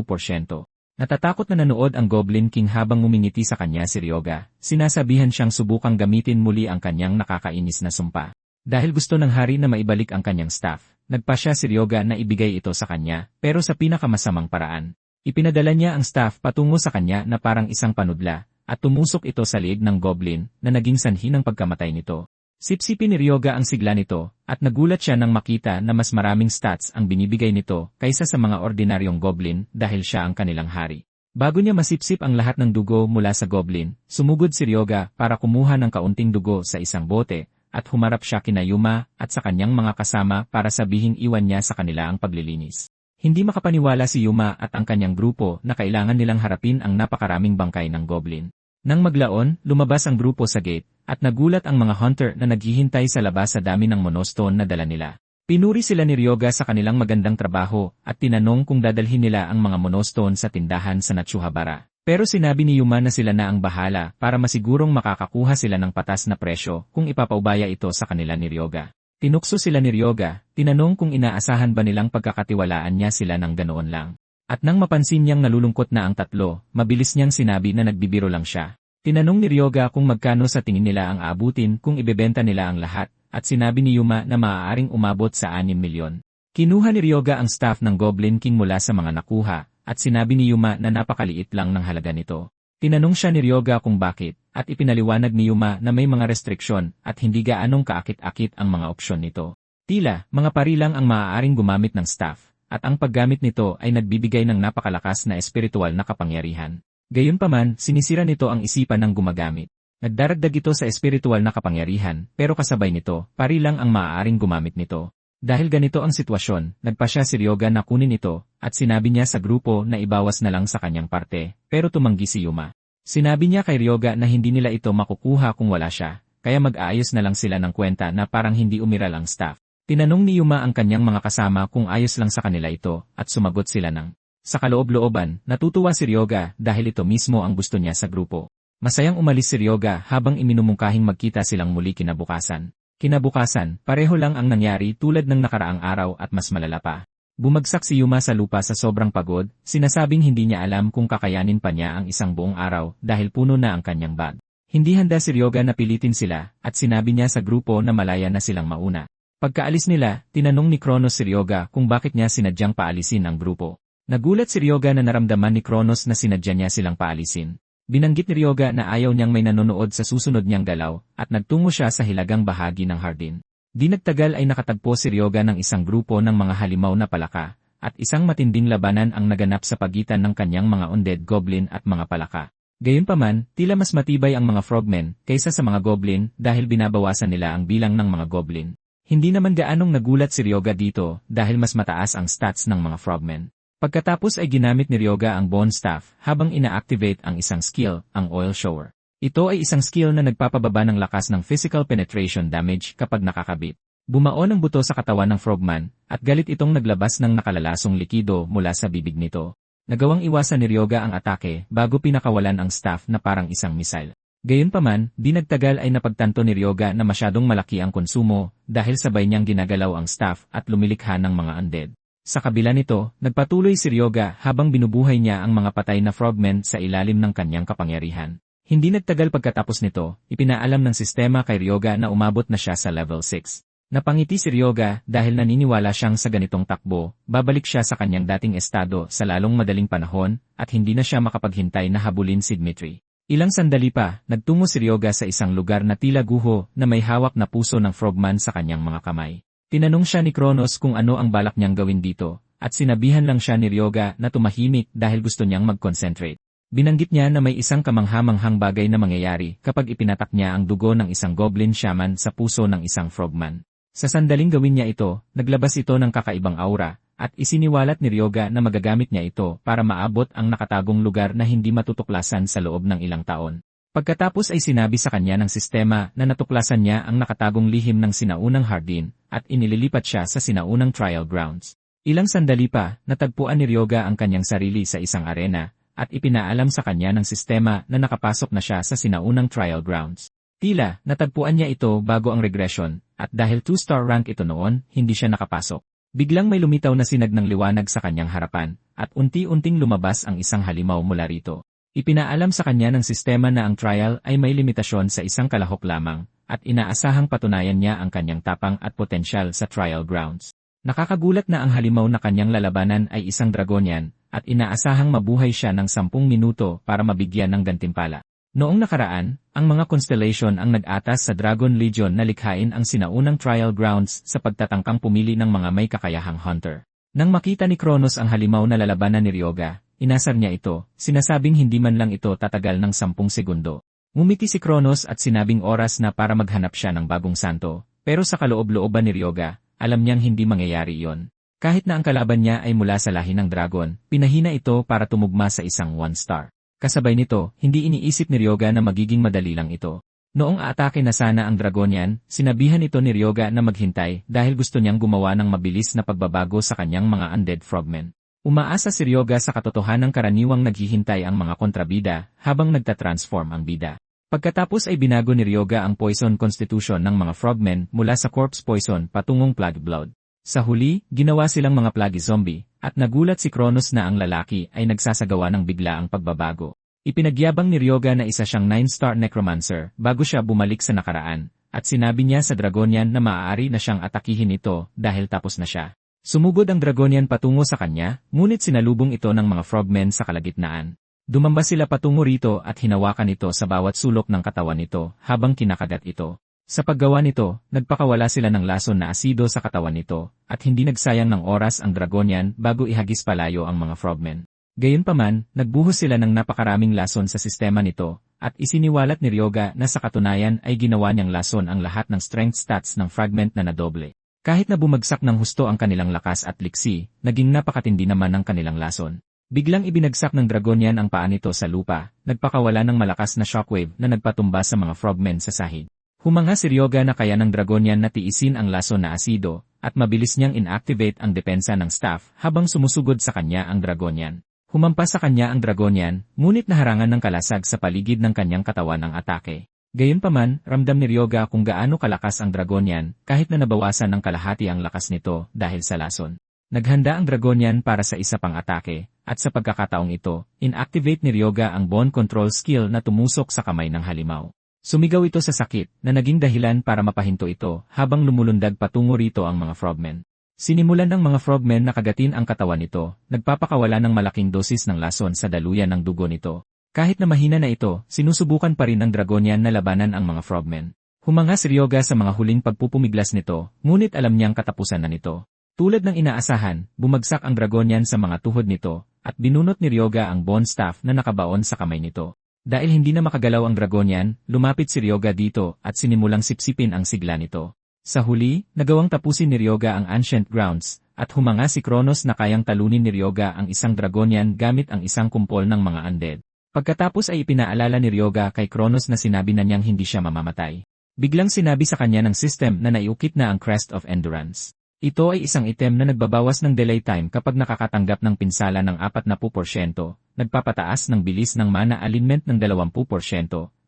Natatakot na nanood ang Goblin King habang ngumingiti sa kanya si Ryoga, sinasabihan siyang subukang gamitin muli ang kanyang nakakainis na sumpa. Dahil gusto ng hari na maibalik ang kanyang staff, nagpa siya si Ryoga na ibigay ito sa kanya, pero sa pinakamasamang paraan. Ipinadala niya ang staff patungo sa kanya na parang isang panudla, at tumusok ito sa liig ng goblin na naging sanhi ng pagkamatay nito. Sipsipin ni Ryoga ang sigla nito, at nagulat siya nang makita na mas maraming stats ang binibigay nito kaysa sa mga ordinaryong goblin dahil siya ang kanilang hari. Bago niya masipsip ang lahat ng dugo mula sa goblin, sumugod si Ryoga para kumuha ng kaunting dugo sa isang bote, at humarap siya kina Yuma at sa kanyang mga kasama para sabihing iwan niya sa kanila ang paglilinis. Hindi makapaniwala si Yuma at ang kanyang grupo na kailangan nilang harapin ang napakaraming bangkay ng goblin. Nang maglaon, lumabas ang grupo sa gate, at nagulat ang mga hunter na naghihintay sa labas sa dami ng monostone na dala nila. Pinuri sila ni Ryoga sa kanilang magandang trabaho at tinanong kung dadalhin nila ang mga monostone sa tindahan sa Nachuhabara. Pero sinabi ni Yuma na sila na ang bahala para masigurong makakakuha sila ng patas na presyo kung ipapaubaya ito sa kanila ni Ryoga. Tinukso sila ni Ryoga, tinanong kung inaasahan ba nilang pagkakatiwalaan niya sila ng ganoon lang. At nang mapansin niyang nalulungkot na ang tatlo, mabilis niyang sinabi na nagbibiro lang siya. Tinanong ni Ryoga kung magkano sa tingin nila ang aabutin kung ibebenta nila ang lahat, at sinabi ni Yuma na maaaring umabot sa 6 milyon. Kinuha ni Ryoga ang staff ng Goblin King mula sa mga nakuha, at sinabi ni Yuma na napakaliit lang ng halaga nito. Tinanong siya ni Ryoga kung bakit, at ipinaliwanag ni Yuma na may mga restriksyon at hindi gaanong kaakit-akit ang mga opsyon nito. Tila, mga pari lang ang maaaring gumamit ng staff, at ang paggamit nito ay nagbibigay ng napakalakas na espiritual na kapangyarihan. Gayunpaman, sinisira nito ang isipan ng gumagamit. Nagdaragdag ito sa espiritual na kapangyarihan, pero kasabay nito, pari lang ang maaaring gumamit nito. Dahil ganito ang sitwasyon, nagpa siya si Ryoga na kunin ito, at sinabi niya sa grupo na ibawas na lang sa kanyang parte, pero tumanggi si Yuma. Sinabi niya kay Ryoga na hindi nila ito makukuha kung wala siya, kaya mag-aayos na lang sila ng kwenta na parang hindi umiral ang staff. Tinanong ni Yuma ang kanyang mga kasama kung ayos lang sa kanila ito, at sumagot sila ng sa kaloob-looban. Natutuwa si Ryoga dahil ito mismo ang gusto niya sa grupo. Masayang umalis si Ryoga habang iminumungkahing magkita silang muli kinabukasan. Kinabukasan, pareho lang ang nangyari tulad ng nakaraang araw at mas malala pa. Bumagsak si Yuma sa lupa sa sobrang pagod, sinasabing hindi niya alam kung kakayanin pa niya ang isang buong araw dahil puno na ang kanyang bag. Hindi handa si Ryoga na pilitin sila at sinabi niya sa grupo na malaya na silang mauna. Pagkaalis nila, tinanong ni Kronos si Ryoga kung bakit niya sinadyang paalisin ang grupo. Nagulat si Ryoga na naramdaman ni Kronos na sinadya niya silang paalisin. Binanggit ni Ryoga na ayaw niyang may nanonood sa susunod niyang galaw at nagtungo siya sa hilagang bahagi ng hardin. Di nagtagal ay nakatagpo si Ryoga ng isang grupo ng mga halimaw na palaka, at isang matinding labanan ang naganap sa pagitan ng kanyang mga undead goblin at mga palaka. Gayunpaman, tila mas matibay ang mga frogmen kaysa sa mga goblin dahil binabawasan nila ang bilang ng mga goblin. Hindi naman gaanong nagulat si Ryoga dito dahil mas mataas ang stats ng mga frogmen. Pagkatapos ay ginamit ni Ryoga ang bone staff habang ina-activate ang isang skill, ang oil shower. Ito ay isang skill na nagpapababa ng lakas ng physical penetration damage kapag nakakabit. Bumaon ang buto sa katawan ng frogman, at galit itong naglabas ng nakalalasong likido mula sa bibig nito. Nagawang iwasan ni Ryoga ang atake bago pinakawalan ang staff na parang isang missile. Gayunpaman, di nagtagal ay napagtanto ni Ryoga na masyadong malaki ang konsumo dahil sabay niyang ginagalaw ang staff at lumilikha ng mga undead. Sa kabila nito, nagpatuloy si Ryoga habang binubuhay niya ang mga patay na frogmen sa ilalim ng kanyang kapangyarihan. Hindi nagtagal pagkatapos nito, ipinaalam ng sistema kay Ryoga na umabot na siya sa level 6. Napangiti si Ryoga dahil naniniwala siyang sa ganitong takbo, babalik siya sa kanyang dating estado sa lalong madaling panahon at hindi na siya makapaghintay na habulin si Dmitry. Ilang sandali pa, nagtungo si Ryoga sa isang lugar na tila guho na may hawak na puso ng frogman sa kanyang mga kamay. Tinanong siya ni Kronos kung ano ang balak niyang gawin dito, at sinabihan lang siya ni Ryoga na tumahimik dahil gusto niyang mag-concentrate. Binanggit niya na may isang kamangha-manghang bagay na mangyayari kapag ipinatak niya ang dugo ng isang goblin shaman sa puso ng isang frogman. Sa sandaling gawin niya ito, naglabas ito ng kakaibang aura, at isiniwalat ni Ryoga na magagamit niya ito para maabot ang nakatagong lugar na hindi matutuklasan sa loob ng ilang taon. Pagkatapos ay sinabi sa kanya ng sistema na natuklasan niya ang nakatagong lihim ng sinaunang hardin, at inililipat siya sa sinaunang trial grounds. Ilang sandali pa, natagpuan ni Ryoga ang kanyang sarili sa isang arena, at ipinaalam sa kanya ng sistema na nakapasok na siya sa sinaunang trial grounds. Tila, natagpuan niya ito bago ang regression, at dahil 2-star rank ito noon, hindi siya nakapasok. Biglang may lumitaw na sinag ng liwanag sa kanyang harapan, at unti-unting lumabas ang isang halimaw mula rito. Ipinaalam sa kanya ng sistema na ang trial ay may limitasyon sa isang kalahok lamang, at inaasahang patunayan niya ang kanyang tapang at potensyal sa trial grounds. Nakakagulat na ang halimaw na kanyang lalabanan ay isang dragonian, at inaasahang mabuhay siya ng 10 minuto para mabigyan ng gantimpala. Noong nakaraan, ang mga constellation ang nag-atas sa Dragon Legion na likhain ang sinaunang trial grounds sa pagtatangkang pumili ng mga may kakayahang hunter. Nang makita ni Kronos ang halimaw na lalabanan ni Ryoga, inasar niya ito, sinasabing hindi man lang ito tatagal ng 10 segundo. Ngumiti si Kronos at sinabing oras na para maghanap siya ng bagong santo, pero sa kaloob-looban ni Ryoga, alam niyang hindi mangyayari iyon. Kahit na ang kalaban niya ay mula sa lahi ng dragon, pinahina ito para tumugma sa isang 1-star. Kasabay nito, hindi iniisip ni Ryoga na magiging madali lang ito. Noong aatake na sana ang dragonian, sinabihan ito ni Ryoga na maghintay dahil gusto niyang gumawa ng mabilis na pagbabago sa kanyang mga undead frogmen. Umaasa si Ryoga sa katotohanang karaniwang naghihintay ang mga kontrabida habang nagtatransform ang bida. Pagkatapos ay binago ni Ryoga ang poison constitution ng mga frogmen mula sa corpse poison patungong plague blood. Sa huli, ginawa silang mga plague zombie, at nagulat si Kronos na ang lalaki ay nagsasagawa ng biglaang pagbabago. Ipinagyabang ni Ryoga na isa siyang 9-star necromancer bago siya bumalik sa nakaraan, at sinabi niya sa dragonian na maaari na siyang atakihin ito dahil tapos na siya. Sumugod ang dragonian patungo sa kanya, ngunit sinalubong ito ng mga frogmen sa kalagitnaan. Dumamba sila patungo rito at hinawakan ito sa bawat sulok ng katawan nito habang kinakagat ito. Sa paggawa nito, nagpakawala sila ng lason na asido sa katawan nito, at hindi nagsayang ng oras ang dragonian bago ihagis palayo ang mga frogmen. Gayunpaman, nagbuhos sila ng napakaraming lason sa sistema nito, at isiniwalat ni Ryoga na sa katunayan ay ginawa niyang lason ang lahat ng strength stats ng fragment na nadoble. Kahit na bumagsak ng husto ang kanilang lakas at liksi, naging napakatindi naman ang kanilang lason. Biglang ibinagsak ng Dragonian ang paa nito sa lupa, nagpakawala ng malakas na shockwave na nagpatumba sa mga frogmen sa sahig. Humanga si Ryoga na kaya ng Dragonian na tiisin ang laso na asido, at mabilis niyang inactivate ang depensa ng staff habang sumusugod sa kanya ang Dragonian. Humampas sa kanya ang Dragonian, ngunit naharangan ng kalasag sa paligid ng kanyang katawan ang atake. Gayunpaman, ramdam ni Ryoga kung gaano kalakas ang Dragonian kahit na nabawasan ng kalahati ang lakas nito dahil sa lason. Naghanda ang Dragonian para sa isa pang atake, at sa pagkakataong ito, inactivate ni Ryoga ang bone control skill na tumusok sa kamay ng halimaw. Sumigaw ito sa sakit na naging dahilan para mapahinto ito habang lumulundag patungo rito ang mga frogmen. Sinimulan ng mga frogmen na kagatin ang katawan nito, nagpapakawala ng malaking dosis ng lason sa daluyan ng dugo nito. Kahit na mahina na ito, sinusubukan pa rin ng Dragonian na labanan ang mga frogmen. Humanga si Ryoga sa mga huling pagpupumiglas nito, ngunit alam niyang katapusan na nito. Tulad ng inaasahan, bumagsak ang Dragonian sa mga tuhod nito, at binunot ni Ryoga ang bone staff na nakabaon sa kamay nito. Dahil hindi na makagalaw ang Dragonian, lumapit si Ryoga dito at sinimulang sipsipin ang sigla nito. Sa huli, nagawang tapusin ni Ryoga ang Ancient Grounds, at humanga si Kronos na kayang talunin ni Ryoga ang isang Dragonian gamit ang isang kumpol ng mga undead. Pagkatapos ay ipinaalala ni Ryoga kay Kronos na sinabi na niyang hindi siya mamamatay. Biglang sinabi sa kanya ng system na naiukit na ang Crest of Endurance. Ito ay isang item na nagbabawas ng delay time kapag nakakatanggap ng pinsala ng 40%, nagpapataas ng bilis ng mana alignment ng 20%,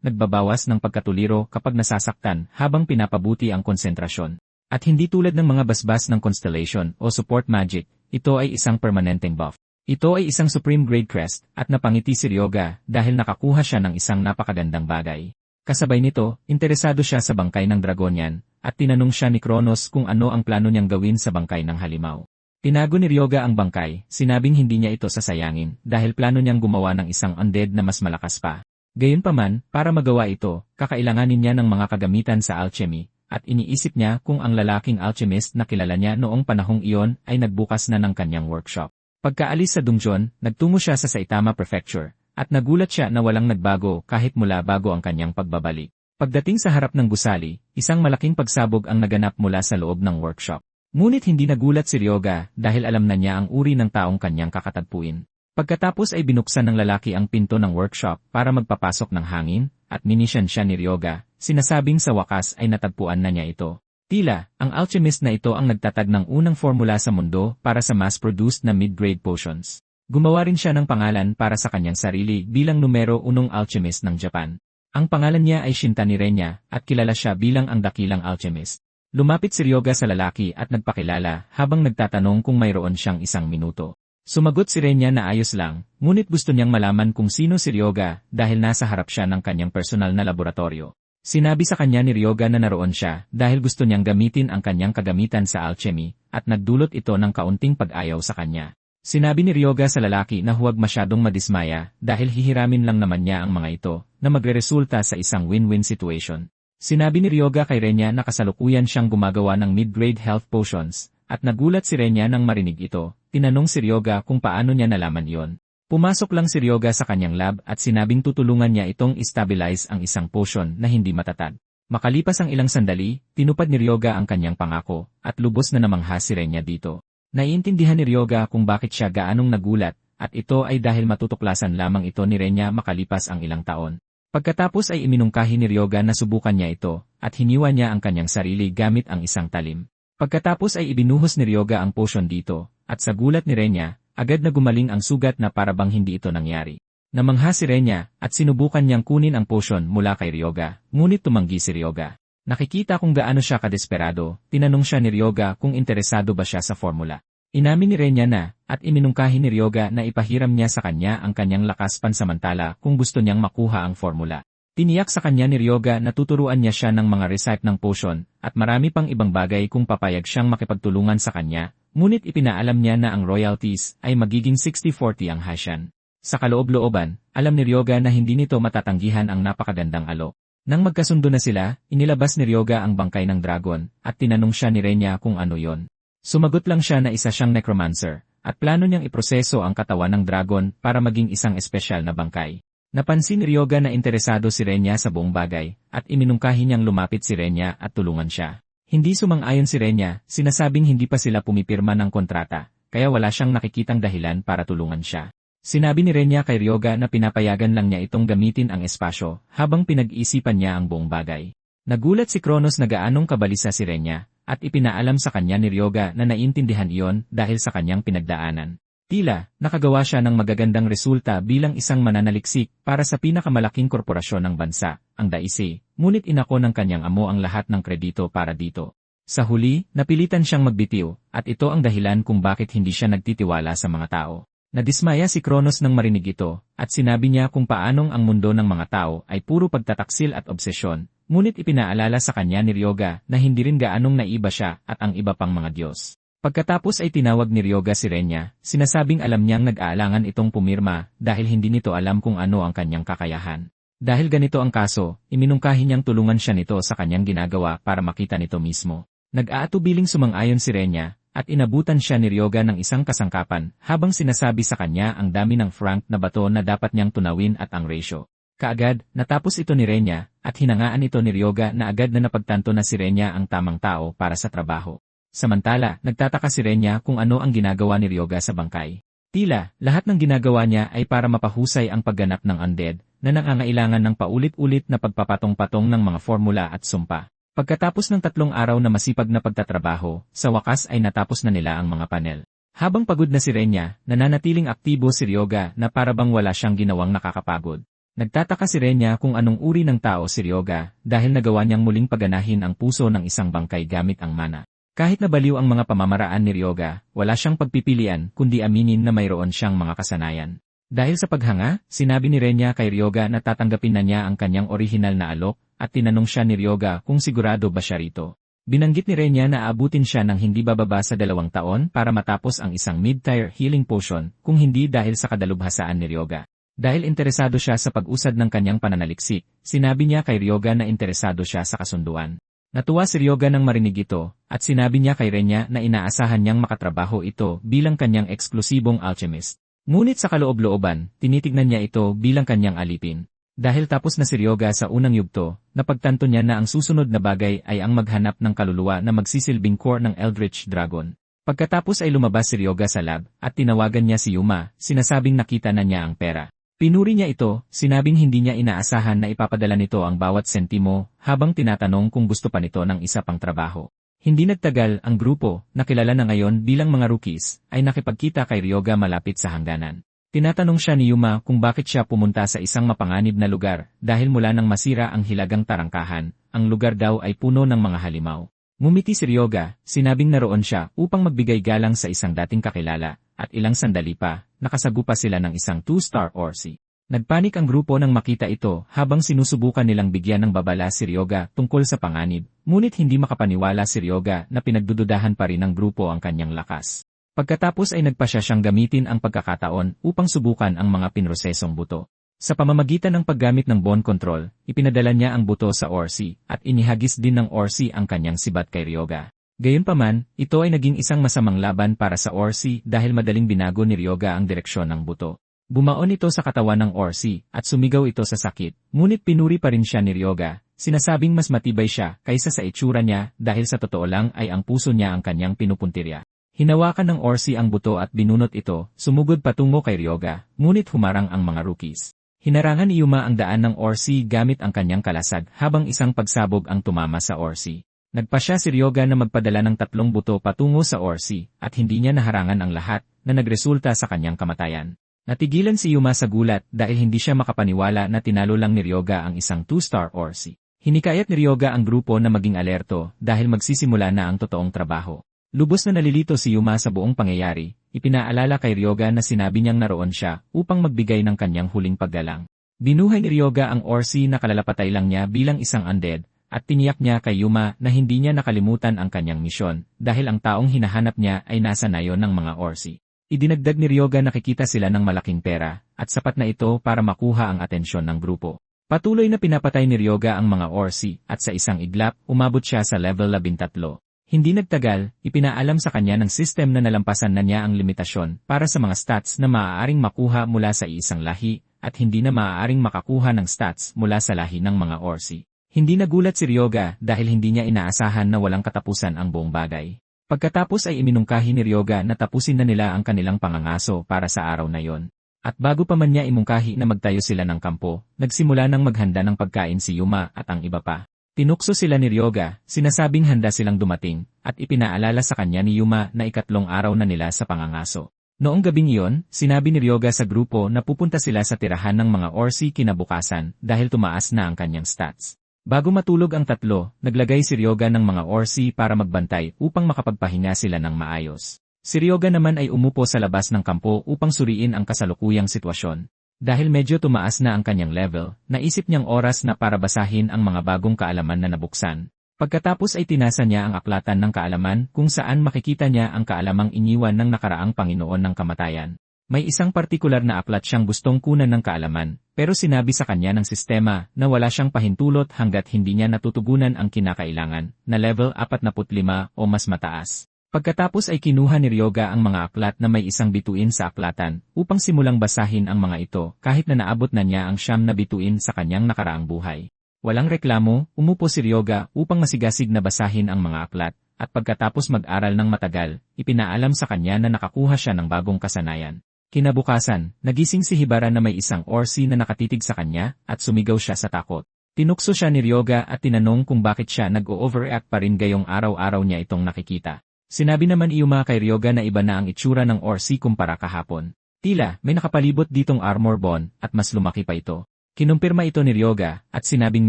nagbabawas ng pagkatuliro kapag nasasaktan habang pinapabuti ang konsentrasyon. At hindi tulad ng mga basbas ng Constellation o Support Magic, ito ay isang permanenteng buff. Ito ay isang Supreme Grade Crest at napangiti si Ryoga dahil nakakuha siya ng isang napakagandang bagay. Kasabay nito, interesado siya sa bangkay ng Dragonian, at tinanong siya ni Kronos kung ano ang plano niyang gawin sa bangkay ng halimaw. Tinago ni Ryoga ang bangkay, sinabing hindi niya ito sasayangin dahil plano niyang gumawa ng isang undead na mas malakas pa. Gayunpaman, para magawa ito, kakailanganin niya ng mga kagamitan sa alchemy, at iniisip niya kung ang lalaking alchemist na kilala niya noong panahong iyon ay nagbukas na ng kanyang workshop. Pagkaalis sa dungeon, nagtungo siya sa Saitama Prefecture, at nagulat siya na walang nagbago kahit mula bago ang kanyang pagbabalik. Pagdating sa harap ng gusali, isang malaking pagsabog ang naganap mula sa loob ng workshop. Ngunit hindi nagulat si Ryoga dahil alam na niya ang uri ng taong kanyang kakatagpuin. Pagkatapos ay binuksan ng lalaki ang pinto ng workshop para magpapasok ng hangin, at minisyan siya ni Ryoga, sinasabing sa wakas ay natagpuan na niya ito. Tila, ang alchemist na ito ang nagtatag ng unang formula sa mundo para sa mass-produced na mid-grade potions. Gumawa rin siya ng pangalan para sa kanyang sarili bilang numero 1 alchemist ng Japan. Ang pangalan niya ay Shintani Renya at kilala siya bilang ang dakilang alchemist. Lumapit si Ryoga sa lalaki at nagpakilala habang nagtatanong kung mayroon siyang 1 minuto. Sumagot si Renya na ayos lang, ngunit gusto niyang malaman kung sino si Ryoga dahil nasa harap siya ng kanyang personal na laboratorio. Sinabi sa kanya ni Ryoga na naroon siya dahil gusto niyang gamitin ang kanyang kagamitan sa alchemy at nagdulot ito ng kaunting pag-ayaw sa kanya. Sinabi ni Ryoga sa lalaki na huwag masyadong madismaya dahil hihiramin lang naman niya ang mga ito na magreresulta sa isang win-win situation. Sinabi ni Ryoga kay Renya na kasalukuyan siyang gumagawa ng mid-grade health potions at nagulat si Renya nang marinig ito. Tinanong si Ryoga kung paano niya nalaman iyon. Pumasok lang si Ryoga sa kanyang lab at sinabing tutulungan niya itong i-stabilize ang isang potion na hindi matatag. Makalipas ang ilang sandali, tinupad ni Ryoga ang kanyang pangako at lubos na namangha si Renya dito. Naiintindihan ni Ryoga kung bakit siya gaanong nagulat, at ito ay dahil matutuklasan lamang ito ni Renya makalipas ang ilang taon. Pagkatapos ay iminungkahi ni Ryoga na subukan niya ito, at hiniwa niya ang kanyang sarili gamit ang isang talim. Pagkatapos ay ibinuhos ni Ryoga ang potion dito, at sa gulat ni Renya, agad na gumaling ang sugat na parabang hindi ito nangyari. Namangha si Renya, at sinubukan niyang kunin ang potion mula kay Ryoga, ngunit tumanggi si Ryoga. Nakikita kung gaano siya kadesperado, tinanong siya ni Ryoga kung interesado ba siya sa formula. Inamin ni Renya na, at iminungkahi ni Ryoga na ipahiram niya sa kanya ang kanyang lakas pansamantala kung gusto niyang makuha ang formula. Tiniyak sa kanya ni Ryoga na tuturuan niya siya ng mga recipe ng potion, at marami pang ibang bagay kung papayag siyang makipagtulungan sa kanya, ngunit ipinaalam niya na ang royalties ay magiging 60-40 ang hasyan. Sa kaloob-looban, alam ni Ryoga na hindi nito matatanggihan ang napakagandang alok. Nang magkasundo na sila, inilabas ni Ryoga ang bangkay ng dragon, at tinanong siya ni Renya kung ano yon. Sumagot lang siya na isa siyang necromancer, at plano niyang iproseso ang katawan ng dragon para maging isang espesyal na bangkay. Napansin ni Ryoga na interesado si Renya sa buong bagay, at iminungkahi niyang lumapit si Renya at tulungan siya. Hindi sumang-ayon si Renya, sinasabing hindi pa sila pumipirma ng kontrata, kaya wala siyang nakikitang dahilan para tulungan siya. Sinabi ni Renya kay Ryoga na pinapayagan lang niya itong gamitin ang espasyo habang pinag-isipan niya ang buong bagay. Nagulat si Kronos na gaanong kabalisa si Renya at ipinaalam sa kanya ni Ryoga na naiintindihan iyon dahil sa kanyang pinagdaanan. Tila, nakagawa siya ng magagandang resulta bilang isang mananaliksik para sa pinakamalaking korporasyon ng bansa, ang Daisy, ngunit inako ng kanyang amo ang lahat ng kredito para dito. Sa huli, napilitan siyang magbitiw at ito ang dahilan kung bakit hindi siya nagtitiwala sa mga tao. Nadismaya si Kronos nang marinig ito, at sinabi niya kung paanong ang mundo ng mga tao ay puro pagtataksil at obsesyon, ngunit ipinaalala sa kanya ni Ryoga na hindi rin gaanong naiba siya at ang iba pang mga Diyos. Pagkatapos ay tinawag ni Ryoga si Renya, sinasabing alam niyang nag-aalangan itong pumirma dahil hindi nito alam kung ano ang kanyang kakayahan. Dahil ganito ang kaso, iminungkahi niyang tulungan siya nito sa kanyang ginagawa para makita nito mismo. Nag-aatubiling sumang-ayon si Renya, at inabutan siya ni Ryoga ng isang kasangkapan habang sinasabi sa kanya ang dami ng franc na bato na dapat niyang tunawin at ang ratio. Kaagad, natapos ito ni Renya at hinangaan ito ni Ryoga na agad na napagtanto na si Renya ang tamang tao para sa trabaho. Samantala, nagtataka si Renya kung ano ang ginagawa ni Ryoga sa bangkay. Tila, lahat ng ginagawa niya ay para mapahusay ang pagganap ng undead na nangangailangan ng paulit-ulit na pagpapatong-patong ng mga formula at sumpa. Pagkatapos ng 3 araw na masipag na pagtatrabaho, sa wakas ay natapos na nila ang mga panel. Habang pagod na si Renya, nananatiling aktibo si Ryoga na parabang wala siyang ginawang nakakapagod. Nagtataka si Renya kung anong uri ng tao si Ryoga dahil nagawa niyang muling paganahin ang puso ng isang bangkay gamit ang mana. Kahit na baliw ang mga pamamaraan ni Ryoga, wala siyang pagpipilian kundi aminin na mayroon siyang mga kasanayan. Dahil sa paghanga, sinabi ni Renya kay Ryoga na tatanggapin na niya ang kanyang orihinal na alok, at tinanong siya ni Ryoga kung sigurado ba siya rito. Binanggit ni Renya na aabutin siya ng hindi bababa sa 2 taon para matapos ang isang mid-tier healing potion kung hindi dahil sa kadalubhasaan ni Ryoga. Dahil interesado siya sa pag-usad ng kanyang pananaliksik, sinabi niya kay Ryoga na interesado siya sa kasunduan. Natuwa si Ryoga nang marinig ito, at sinabi niya kay Renya na inaasahan niyang makatrabaho ito bilang kanyang eksklusibong alchemist. Ngunit sa kaloob-looban, tinitignan niya ito bilang kanyang alipin. Dahil tapos na si Ryoga sa unang yugto, napagtanto niya na ang susunod na bagay ay ang maghanap ng kaluluwa na magsisilbing core ng Eldritch Dragon. Pagkatapos ay lumabas si Ryoga sa lab, at tinawagan niya si Yuma, sinasabing nakita na niya ang pera. Pinuri niya ito, sinabing hindi niya inaasahan na ipapadala nito ang bawat sentimo, habang tinatanong kung gusto pa nito ng isa pang trabaho. Hindi nagtagal, ang grupo, na kilala na ngayon bilang mga rookies, ay nakipagkita kay Ryoga malapit sa hangganan. Tinatanong siya ni Yuma kung bakit siya pumunta sa isang mapanganib na lugar dahil mula nang masira ang hilagang tarangkahan, ang lugar daw ay puno ng mga halimaw. Ngumiti si Ryoga, sinabing naroon siya upang magbigay galang sa isang dating kakilala, at ilang sandali pa, nakasagupa sila ng isang 2-star orsi. Nagpanik ang grupo nang makita ito habang sinusubukan nilang bigyan ng babala si Ryoga tungkol sa panganib, ngunit hindi makapaniwala si Ryoga na pinagdududahan pa rin ng grupo ang kanyang lakas. Pagkatapos ay nagpasya siyang gamitin ang pagkakataon upang subukan ang mga pinrosesong buto. Sa pamamagitan ng paggamit ng bone control, ipinadala niya ang buto sa orsi at inihagis din ng orsi ang kanyang sibat kay Ryoga. Gayunpaman, ito ay naging isang masamang laban para sa orsi dahil madaling binago ni Ryoga ang direksyon ng buto. Bumaon ito sa katawan ng orsi at sumigaw ito sa sakit, ngunit pinuri pa rin siya ni Ryoga, sinasabing mas matibay siya kaysa sa itsura niya dahil sa totoo lang ay ang puso niya ang kanyang pinupuntirya. Hinawakan ng orsi ang buto at binunot ito, sumugod patungo kay Ryoga, ngunit humarang ang mga rookies. Hinarangan ni Yuma ang daan ng orsi gamit ang kanyang kalasag habang isang pagsabog ang tumama sa orsi. Nagpasya si Ryoga na magpadala ng 3 buto patungo sa orsi at hindi niya naharangan ang lahat na nagresulta sa kanyang kamatayan. Natigilan si Yuma sa gulat dahil hindi siya makapaniwala na tinalo lang ni Ryoga ang isang 2-star orsi. Hinikayat ni Ryoga ang grupo na maging alerto dahil magsisimula na ang totoong trabaho. Lubos na nalilito si Yuma sa buong pangyayari, ipinaalala kay Ryoga na sinabi niyang naroon siya upang magbigay ng kanyang huling paggalang. Binuhay ni Ryoga ang orsi na kalalapatay lang niya bilang isang undead, at tiniyak niya kay Yuma na hindi niya nakalimutan ang kanyang misyon, dahil ang taong hinahanap niya ay nasa nayon ng mga orsi. Idinagdag ni Ryoga na nakikita sila ng malaking pera, at sapat na ito para makuha ang atensyon ng grupo. Patuloy na pinapatay ni Ryoga ang mga orsi, at sa isang iglap, umabot siya sa level 13. Hindi nagtagal, ipinaalam sa kanya ng system na nalampasan na niya ang limitasyon para sa mga stats na maaaring makuha mula sa isang lahi at hindi na maaaring makakuha ng stats mula sa lahi ng mga orsi. Hindi nagulat si Ryoga dahil hindi niya inaasahan na walang katapusan ang buong bagay. Pagkatapos ay iminungkahi ni Ryoga na tapusin na nila ang kanilang pangangaso para sa araw na yon. At bago pa man niya imungkahi na magtayo sila ng kampo, nagsimula ng maghanda ng pagkain si Yuma at ang iba pa. Tinukso sila ni Ryoga, sinasabing handa silang dumating, at ipinaalala sa kanya ni Yuma na ikatlong araw na nila sa pangangaso. Noong gabing iyon, sinabi ni Ryoga sa grupo na pupunta sila sa tirahan ng mga Orsi kinabukasan dahil tumaas na ang kanyang stats. Bago matulog ang tatlo, naglagay si Ryoga ng mga Orsi para magbantay upang makapagpahinga sila ng maayos. Si Ryoga naman ay umupo sa labas ng kampo upang suriin ang kasalukuyang sitwasyon. Dahil medyo tumaas na ang kanyang level, naisip niyang oras na para basahin ang mga bagong kaalaman na nabuksan. Pagkatapos ay tinasa niya ang aklatan ng kaalaman kung saan makikita niya ang kaalamang iniwan ng nakaraang Panginoon ng Kamatayan. May isang partikular na aklat siyang gustong kunan ng kaalaman, pero sinabi sa kanya ng sistema na wala siyang pahintulot hanggat hindi niya natutugunan ang kinakailangan, na level 45 o mas mataas. Pagkatapos ay kinuha ni Ryoga ang mga aklat na may isang bituin sa aklatan upang simulang basahin ang mga ito kahit na naabot na niya ang 9 na bituin sa kanyang nakaraang buhay. Walang reklamo, umupo si Ryoga upang masigasig na basahin ang mga aklat, at pagkatapos mag-aral ng matagal, ipinaalam sa kanya na nakakuha siya ng bagong kasanayan. Kinabukasan, nagising si Hibara na may isang Orsi na nakatitig sa kanya at sumigaw siya sa takot. Tinukso siya ni Ryoga at tinanong kung bakit siya nag-o-overact pa rin gayong araw-araw niya itong nakikita. Sinabi naman ni Yuma kay Ryoga na iba na ang itsura ng Orsi kumpara kahapon. Tila, may nakapalibot ditong armor bone at mas lumaki pa ito. Kinumpirma ito ni Ryoga at sinabing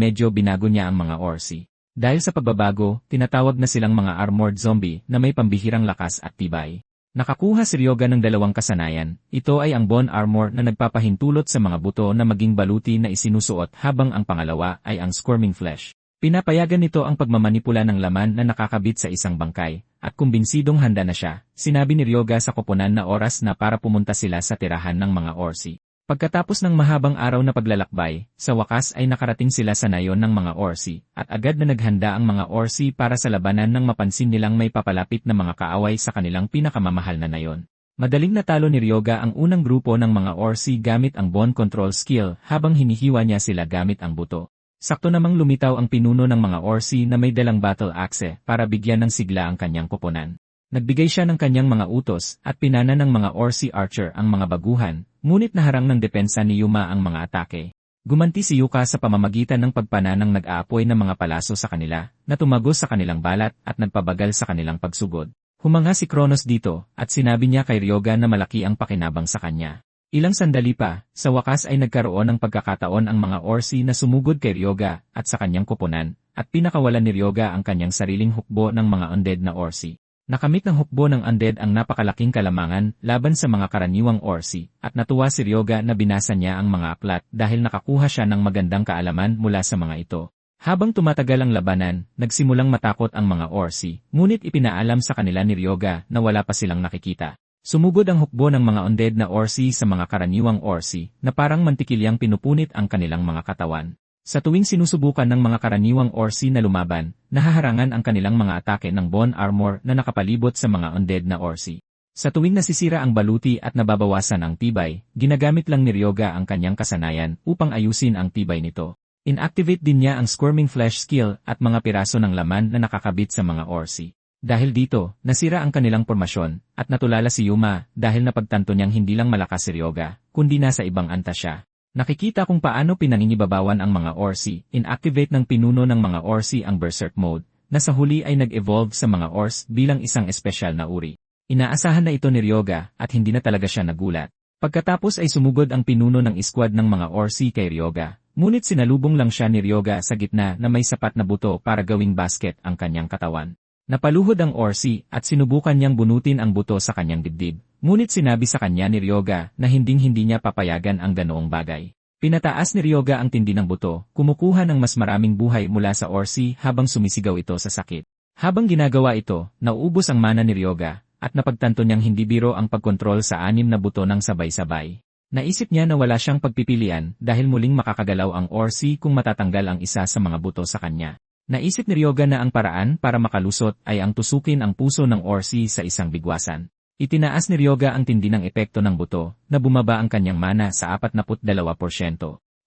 medyo binago niya ang mga Orsi. Dahil sa pagbabago, tinatawag na silang mga armored zombie na may pambihirang lakas at tibay. Nakakuha si Ryoga ng dalawang kasanayan. Ito ay ang bone armor na nagpapahintulot sa mga buto na maging baluti na isinusuot habang ang pangalawa ay ang squirming flesh. Pinapayagan nito ang pagmamanipula ng laman na nakakabit sa isang bangkay, at kumbinsidong handa na siya, sinabi ni Ryoga sa koponan na oras na para pumunta sila sa tirahan ng mga Orsi. Pagkatapos ng mahabang araw na paglalakbay, sa wakas ay nakarating sila sa nayon ng mga Orsi, at agad na naghanda ang mga Orsi para sa labanan nang mapansin nilang may papalapit na mga kaaway sa kanilang pinakamamahal na nayon. Madaling natalo ni Ryoga ang unang grupo ng mga Orsi gamit ang bone control skill habang hinihiwa niya sila gamit ang buto. Sakto namang lumitaw ang pinuno ng mga Orsi na may dalang battle axe para bigyan ng sigla ang kanyang koponan. Nagbigay siya ng kanyang mga utos at pinana ng mga Orsi archer ang mga baguhan, ngunit naharang ng depensa ni Yuma ang mga atake. Gumanti si Yuka sa pamamagitan ng pagpana ng nag-aapoy na mga palaso sa kanila, na tumagos sa kanilang balat at nagpabagal sa kanilang pagsugod. Humanga si Kronos dito, at sinabi niya kay Ryoga na malaki ang pakinabang sa kanya. Ilang sandali pa, sa wakas ay nagkaroon ng pagkakataon ang mga Orsi na sumugod kay Ryoga at sa kanyang koponan, at pinakawalan ni Ryoga ang kanyang sariling hukbo ng mga undead na Orsi. Nakamit ng hukbo ng undead ang napakalaking kalamangan laban sa mga karaniwang Orsi, at natuwa si Ryoga na binasa niya ang mga aklat dahil nakakuha siya ng magandang kaalaman mula sa mga ito. Habang tumatagal ang labanan, nagsimulang matakot ang mga Orsi, ngunit ipinaalam sa kanila ni Ryoga na wala pa silang nakikita. Sumugod ang hukbo ng mga undead na Orsi sa mga karaniwang Orsi na parang mantikilyang pinupunit ang kanilang mga katawan. Sa tuwing sinusubukan ng mga karaniwang Orsi na lumaban, nahaharangan ang kanilang mga atake ng bone armor na nakapalibot sa mga undead na Orsi. Sa tuwing nasisira ang baluti at nababawasan ang tibay, ginagamit lang ni Ryoga ang kanyang kasanayan upang ayusin ang tibay nito. Inactivate din niya ang squirming flesh skill at mga piraso ng laman na nakakabit sa mga Orsi. Dahil dito, nasira ang kanilang pormasyon, at natulala si Yuma dahil napagtanto niyang hindi lang malakas si Ryoga, kundi nasa ibang antas siya. Nakikita kung paano pinangingibabawan ang mga Orsi, inactivate ng pinuno ng mga Orsi ang Berserk Mode, na sa huli ay nag-evolve sa mga Ors bilang isang espesyal na uri. Inaasahan na ito ni Ryoga at hindi na talaga siya nagulat. Pagkatapos ay sumugod ang pinuno ng squad ng mga Orsi kay Ryoga, ngunit sinalubong lang siya ni Ryoga sa gitna na may sapat na buto para gawing basket ang kanyang katawan. Napaluhod ang Orsi at sinubukan niyang bunutin ang buto sa kanyang dibdib, ngunit sinabi sa kanya ni Ryoga na hinding-hindi niya papayagan ang ganoong bagay. Pinataas ni Ryoga ang tindi ng buto, kumukuha ng mas maraming buhay mula sa Orsi habang sumisigaw ito sa sakit. Habang ginagawa ito, nauubos ang mana ni Ryoga, at napagtanto niyang hindi biro ang pagkontrol sa 6 na buto ng sabay-sabay. Naisip niya na wala siyang pagpipilian dahil muling makakagalaw ang Orsi kung matatanggal ang isa sa mga buto sa kanya. Naisip ni Ryoga na ang paraan para makalusot ay ang tusukin ang puso ng Orsi sa isang bigwasan. Itinaas ni Ryoga ang tindi ng epekto ng buto, na bumaba ang kanyang mana sa 42%.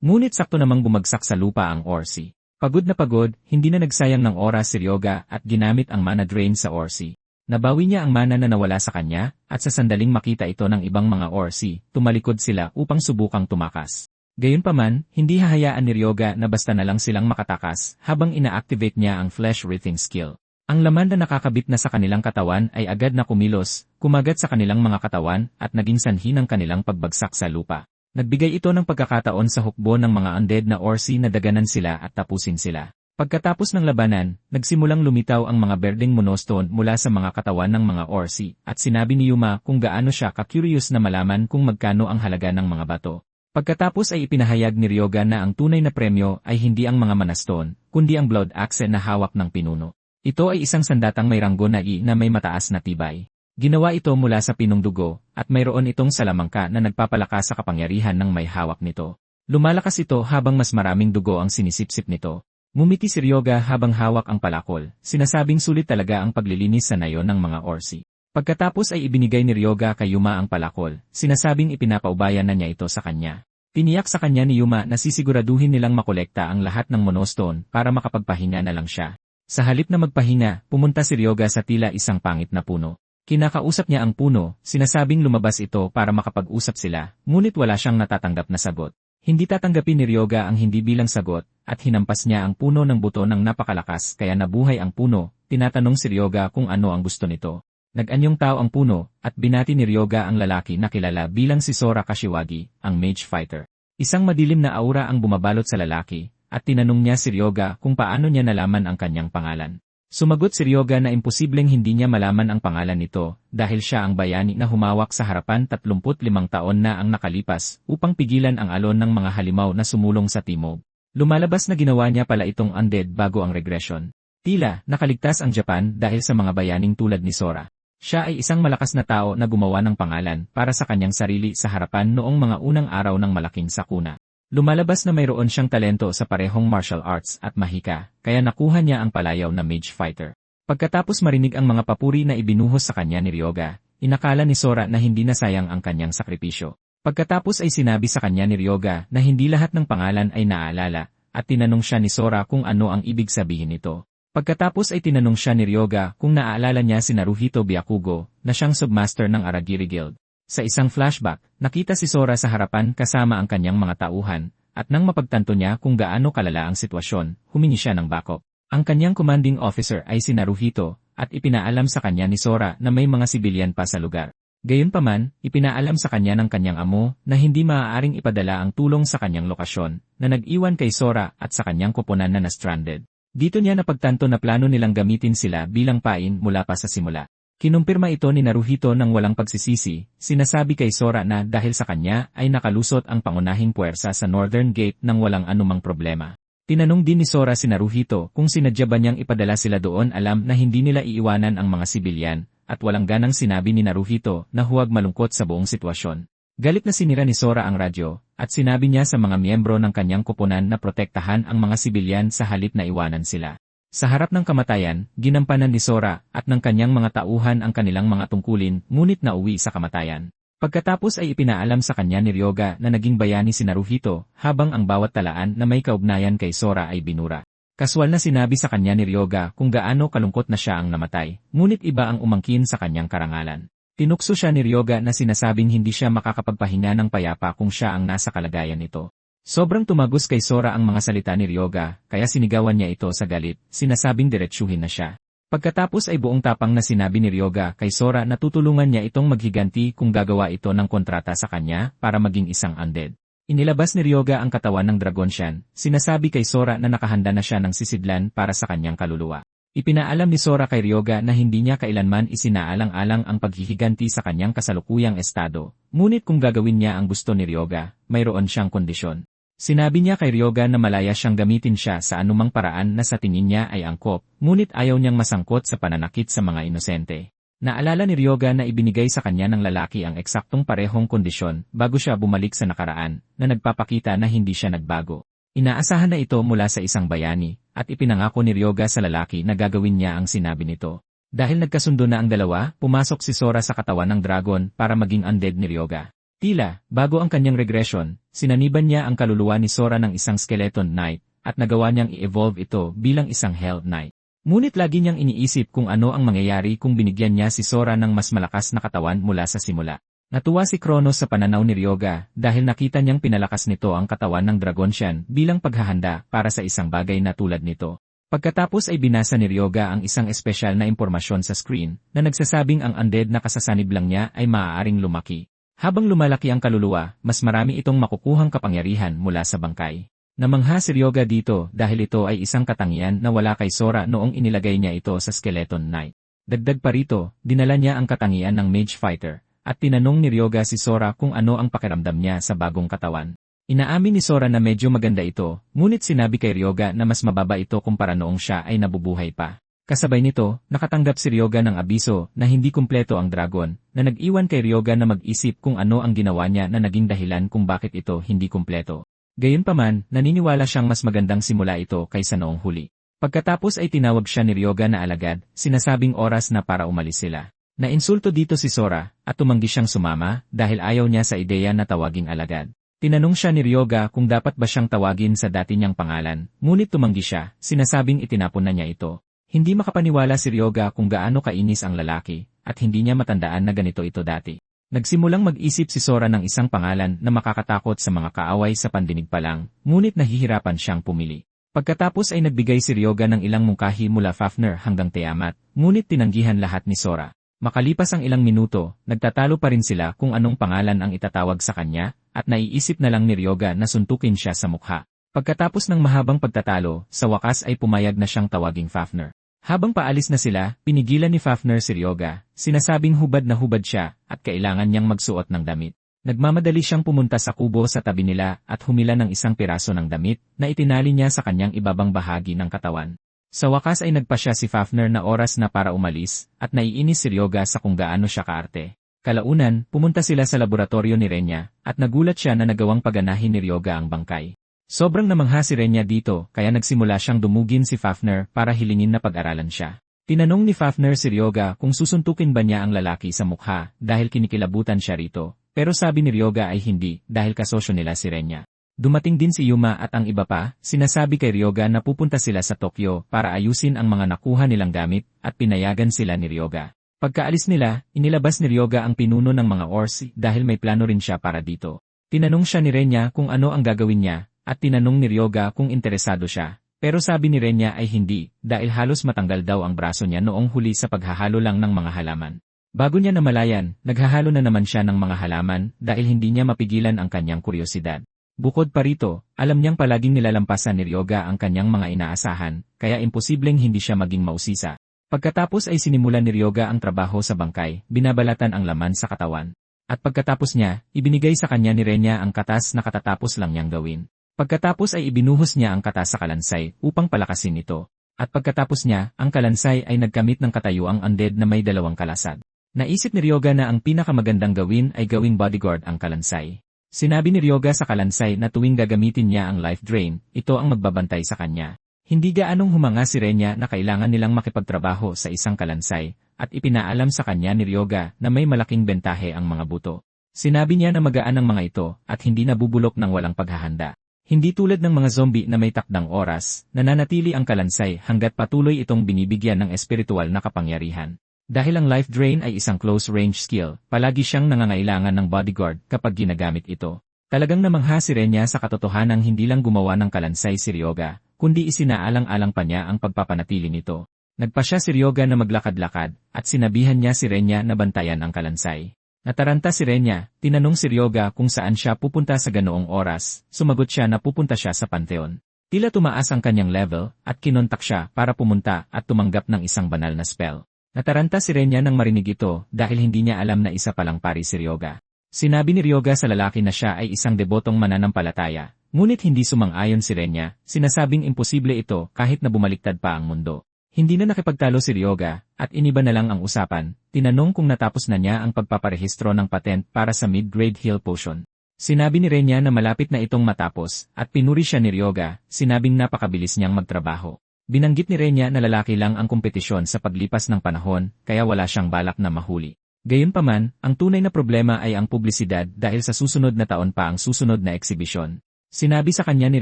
Ngunit sakto namang bumagsak sa lupa ang Orsi. Pagod na pagod, hindi na nagsayang ng oras si Ryoga at ginamit ang mana drain sa Orsi. Nabawi niya ang mana na nawala sa kanya, at sa sandaling makita ito ng ibang mga Orsi, tumalikod sila upang subukang tumakas. Gayunpaman, hindi hahayaan ni Ryoga na basta na lang silang makatakas habang ina-activate niya ang flesh-writhing skill. Ang laman na nakakabit na sa kanilang katawan ay agad na kumilos, kumagat sa kanilang mga katawan at naging sanhi ng kanilang pagbagsak sa lupa. Nagbigay ito ng pagkakataon sa hukbo ng mga undead na Orsi na daganan sila at tapusin sila. Pagkatapos ng labanan, nagsimulang lumitaw ang mga berdeng monostone mula sa mga katawan ng mga Orsi at sinabi ni Yuma kung gaano siya ka-curious na malaman kung magkano ang halaga ng mga bato. Pagkatapos ay ipinahayag ni Ryoga na ang tunay na premyo ay hindi ang mga manastone, kundi ang blood axe na hawak ng pinuno. Ito ay isang sandatang may ranggo na may mataas na tibay. Ginawa ito mula sa pinong dugo, at mayroon itong salamangka na nagpapalakas sa kapangyarihan ng may hawak nito. Lumalakas ito habang mas maraming dugo ang sinisipsip nito. Ngumiti si Ryoga habang hawak ang palakol, sinasabing sulit talaga ang paglilinis sa nayon ng mga Orsi. Pagkatapos ay ibinigay ni Ryoga kay Yuma ang palakol, sinasabing ipinapaubayan na niya ito sa kanya. Tiniyak sa kanya ni Yuma na sisiguraduhin nilang makolekta ang lahat ng monostone para makapagpahinga na lang siya. Sa halip na magpahinga, pumunta si Ryoga sa tila isang pangit na puno. Kinakausap niya ang puno, sinasabing lumabas ito para makapag-usap sila, ngunit wala siyang natatanggap na sagot. Hindi tatanggapin ni Ryoga ang hindi bilang sagot, at hinampas niya ang puno ng buto ng napakalakas kaya nabuhay ang puno. Tinatanong si Ryoga kung ano ang gusto nito. Nag-anyong tao ang puno, at binati ni Ryoga ang lalaki na kilala bilang si Sora Kashiwagi, ang mage fighter. Isang madilim na aura ang bumabalot sa lalaki, at tinanong niya si Ryoga kung paano niya nalaman ang kanyang pangalan. Sumagot si Ryoga na imposibleng hindi niya malaman ang pangalan nito dahil siya ang bayani na humawak sa harapan 35 taon na ang nakalipas upang pigilan ang alon ng mga halimaw na sumulong sa timog. Lumalabas na ginawa niya pala itong undead bago ang regression. Tila, nakaligtas ang Japan dahil sa mga bayaning tulad ni Sora. Siya ay isang malakas na tao na gumawa ng pangalan para sa kanyang sarili sa harapan noong mga unang araw ng malaking sakuna. Lumalabas na mayroon siyang talento sa parehong martial arts at mahika, kaya nakuha niya ang palayaw na mage fighter. Pagkatapos marinig ang mga papuri na ibinuhos sa kanya ni Ryoga, inakala ni Sora na hindi nasayang ang kanyang sakripisyo. Pagkatapos ay sinabi sa kanya ni Ryoga na hindi lahat ng pangalan ay naaalala, at tinanong siya ni Sora kung ano ang ibig sabihin nito. Pagkatapos ay tinanong siya ni Ryoga kung naaalala niya si Naruhito Byakugo, na siyang submaster ng Aragiri Guild. Sa isang flashback, nakita si Sora sa harapan kasama ang kanyang mga tauhan, at nang mapagtanto niya kung gaano kalala ang sitwasyon, humingi siya ng backup. Ang kanyang commanding officer ay si Naruhito, at ipinaalam sa kanya ni Sora na may mga sibilyan pa sa lugar. Gayunpaman, ipinaalam sa kanya ng kanyang amo na hindi maaaring ipadala ang tulong sa kanyang lokasyon, na nag-iwan kay Sora at sa kanyang koponan na na-stranded. Dito niya napagtanto na plano nilang gamitin sila bilang pain mula pa sa simula. Kinumpirma ito ni Naruhito ng walang pagsisisi, sinasabi kay Sora na dahil sa kanya ay nakalusot ang pangunahing puwersa sa Northern Gate nang walang anumang problema. Tinanong din ni Sora si Naruhito kung sinadya ba niyang ipadala sila doon, alam na hindi nila iiwanan ang mga sibilyan, at walang ganang sinabi ni Naruhito na huwag malungkot sa buong sitwasyon. Galit na sinira ni Sora ang radyo, at sinabi niya sa mga miyembro ng kanyang koponan na protektahan ang mga sibilyan sa halip na iwanan sila. Sa harap ng kamatayan, ginampanan ni Sora at ng kanyang mga tauhan ang kanilang mga tungkulin, ngunit nauwi sa kamatayan. Pagkatapos ay ipinaalam sa kanya ni Ryoga na naging bayani si Naruhito, habang ang bawat talaan na may kaugnayan kay Sora ay binura. Kaswal na sinabi sa kanya ni Ryoga kung gaano kalungkot na siya ang namatay, ngunit iba ang umangkin sa kanyang karangalan. Tinukso siya ni Ryoga na sinasabing hindi siya makakapagpahinga ng payapa kung siya ang nasa kalagayan nito. Sobrang tumagos kay Sora ang mga salita ni Ryoga, kaya sinigawan niya ito sa galit, sinasabing diretsuhin na siya. Pagkatapos ay buong tapang na sinabi ni Ryoga kay Sora na tutulungan niya itong maghiganti kung gagawa ito ng kontrata sa kanya para maging isang undead. Inilabas ni Ryoga ang katawan ng Dragonshan, sinasabi kay Sora na nakahanda na siya ng sisidlan para sa kanyang kaluluwa. Ipinaalam ni Sora kay Ryoga na hindi niya kailanman isinaalang-alang ang paghihiganti sa kanyang kasalukuyang estado, ngunit kung gagawin niya ang gusto ni Ryoga, mayroon siyang kondisyon. Sinabi niya kay Ryoga na malaya siyang gamitin siya sa anumang paraan na sa tingin niya ay angkop, ngunit ayaw niyang masangkot sa pananakit sa mga inosente. Naalala ni Ryoga na ibinigay sa kanya ng lalaki ang eksaktong parehong kondisyon bago siya bumalik sa nakaraan, na nagpapakita na hindi siya nagbago. Inaasahan na ito mula sa isang bayani, at ipinangako ni Ryoga sa lalaki na gagawin niya ang sinabi nito. Dahil nagkasundo na ang dalawa, pumasok si Sora sa katawan ng dragon para maging undead ni Ryoga. Tila, bago ang kanyang regression, sinaniban niya ang kaluluwa ni Sora ng isang skeleton knight, at nagawa niyang i-evolve ito bilang isang hell knight. Ngunit lagi niyang iniisip kung ano ang mangyayari kung binigyan niya si Sora ng mas malakas na katawan mula sa simula. Natuwa si Kronos sa pananaw ni Ryoga dahil nakita niyang pinalakas nito ang katawan ng Dragonshan bilang paghahanda para sa isang bagay na tulad nito. Pagkatapos ay binasa ni Ryoga ang isang espesyal na impormasyon sa screen na nagsasabing ang undead na kasasanib lang niya ay maaaring lumaki. Habang lumalaki ang kaluluwa, mas marami itong makukuhang kapangyarihan mula sa bangkay. Namangha si Ryoga dito dahil ito ay isang katangian na wala kay Sora noong inilagay niya ito sa Skeleton Knight. Dagdag pa rito, dinala niya ang katangian ng Mage Fighter, at tinanong ni Ryoga si Sora kung ano ang pakiramdam niya sa bagong katawan. Inaamin ni Sora na medyo maganda ito, ngunit sinabi kay Ryoga na mas mababa ito kumpara noong siya ay nabubuhay pa. Kasabay nito, nakatanggap si Ryoga ng abiso na hindi kumpleto ang dragon, na nag-iwan kay Ryoga na mag-isip kung ano ang ginawa niya na naging dahilan kung bakit ito hindi kumpleto. Gayunpaman, naniniwala siyang mas magandang simula ito kaysa noong huli. Pagkatapos ay tinawag siya ni Ryoga na alagad, sinasabing oras na para umalis sila. Nainsulto dito si Sora, at tumanggi siyang sumama dahil ayaw niya sa ideya na tawaging alagad. Tinanong siya ni Ryoga kung dapat ba siyang tawagin sa dati niyang pangalan, ngunit tumanggi siya, sinasabing itinapon na niya ito. Hindi makapaniwala si Ryoga kung gaano kainis ang lalaki, at hindi niya matandaan na ganito ito dati. Nagsimulang mag-isip si Sora ng isang pangalan na makakatakot sa mga kaaway sa pandinig pa lang, ngunit nahihirapan siyang pumili. Pagkatapos ay nagbigay si Ryoga ng ilang mungkahi mula Fafner hanggang Tiamat, ngunit tinanggihan lahat ni Sora. Makalipas ang ilang minuto, nagtatalo pa rin sila kung anong pangalan ang itatawag sa kanya, at naiisip na lang ni Ryoga na suntukin siya sa mukha. Pagkatapos ng mahabang pagtatalo, sa wakas ay pumayag na siyang tawaging Fafner. Habang paalis na sila, pinigilan ni Fafner si Ryoga, sinasabing hubad na hubad siya at kailangan niyang magsuot ng damit. Nagmamadali siyang pumunta sa kubo sa tabi nila at humila ng isang piraso ng damit na itinali niya sa kanyang ibabang bahagi ng katawan. Sa wakas ay nagpasya si Fafner na oras na para umalis at naiinis si Ryoga sa kung gaano siya kaarte. Kalaunan, pumunta sila sa laboratorio ni Renya at nagulat siya na nagawang paganahin ni Ryoga ang bangkay. Sobrang namangha si Renya dito kaya nagsimula siyang dumugin si Fafner para hilingin na pag-aralan siya. Tinanong ni Fafner si Ryoga kung susuntukin ba niya ang lalaki sa mukha dahil kinikilabutan siya rito, pero sabi ni Ryoga ay hindi dahil kasosyo nila si Renya. Dumating din si Yuma at ang iba pa, sinasabi kay Ryoga na pupunta sila sa Tokyo para ayusin ang mga nakuha nilang gamit at pinayagan sila ni Ryoga. Pagkaalis nila, inilabas ni Ryoga ang pinuno ng mga Ors dahil may plano rin siya para dito. Tinanong siya ni Renya kung ano ang gagawin niya, at tinanong ni Ryoga kung interesado siya, pero sabi ni Renya ay hindi, dahil halos matanggal daw ang braso niya noong huli sa paghahalo lang ng mga halaman. Bago niya namalayan, naghahalo na naman siya ng mga halaman dahil hindi niya mapigilan ang kanyang kuryosidad. Bukod pa rito, alam niyang palaging nilalampasan ni Ryoga ang kanyang mga inaasahan, kaya imposibleng hindi siya maging mausisa. Pagkatapos ay sinimulan ni Ryoga ang trabaho sa bangkay, binabalatan ang laman sa katawan. At pagkatapos niya, ibinigay sa kanya ni Renya ang katas na katatapos lang niyang gawin. Pagkatapos ay ibinuhos niya ang katas sa kalansay upang palakasin ito. At pagkatapos niya, ang kalansay ay nagkamit ng katayuang undead na may dalawang kalasad. Naisip ni Ryoga na ang pinakamagandang gawin ay gawing bodyguard ang kalansay. Sinabi ni Ryoga sa kalansay na tuwing gagamitin niya ang life drain, ito ang magbabantay sa kanya. Hindi gaanong humanga si Renya na kailangan nilang makipagtrabaho sa isang kalansay, at ipinaalam sa kanya ni Ryoga na may malaking bentahe ang mga buto. Sinabi niya na magaan ang mga ito at hindi nabubulok ng walang paghahanda. Hindi tulad ng mga zombie na may takdang oras, nananatili ang kalansay hanggat patuloy itong binibigyan ng espiritual na kapangyarihan. Dahil ang life drain ay isang close-range skill, palagi siyang nangangailangan ng bodyguard kapag ginagamit ito. Talagang namangha si Renya sa katotohanang hindi lang gumawa ng kalansay si Ryoga, kundi isinaalang-alang pa niya ang pagpapanatili nito. Nagpasya si Ryoga na maglakad-lakad, at sinabihan niya si Renya na bantayan ang kalansay. Nataranta si Renya, tinanong si Ryoga kung saan siya pupunta sa ganoong oras, sumagot siya na pupunta siya sa Pantheon. Tila tumaas ang kanyang level, at kinontak siya para pumunta at tumanggap ng isang banal na spell. Nataranta si Renya nang marinig ito dahil hindi niya alam na isa palang pari si Ryoga. Sinabi ni Ryoga sa lalaki na siya ay isang debotong mananampalataya, ngunit hindi sumang-ayon si Renya, sinasabing imposible ito kahit na bumaliktad pa ang mundo. Hindi na nakipagtalo si Ryoga, at iniba na lang ang usapan, tinanong kung natapos na niya ang pagpaparehistro ng patent para sa mid-grade heal potion. Sinabi ni Renya na malapit na itong matapos, at pinuri siya ni Ryoga, sinabing napakabilis niyang magtrabaho. Binanggit ni Renya na lalaki lang ang kompetisyon sa paglipas ng panahon, kaya wala siyang balak na mahuli. Gayunpaman, ang tunay na problema ay ang publisidad dahil sa susunod na taon pa ang susunod na eksibisyon. Sinabi sa kanya ni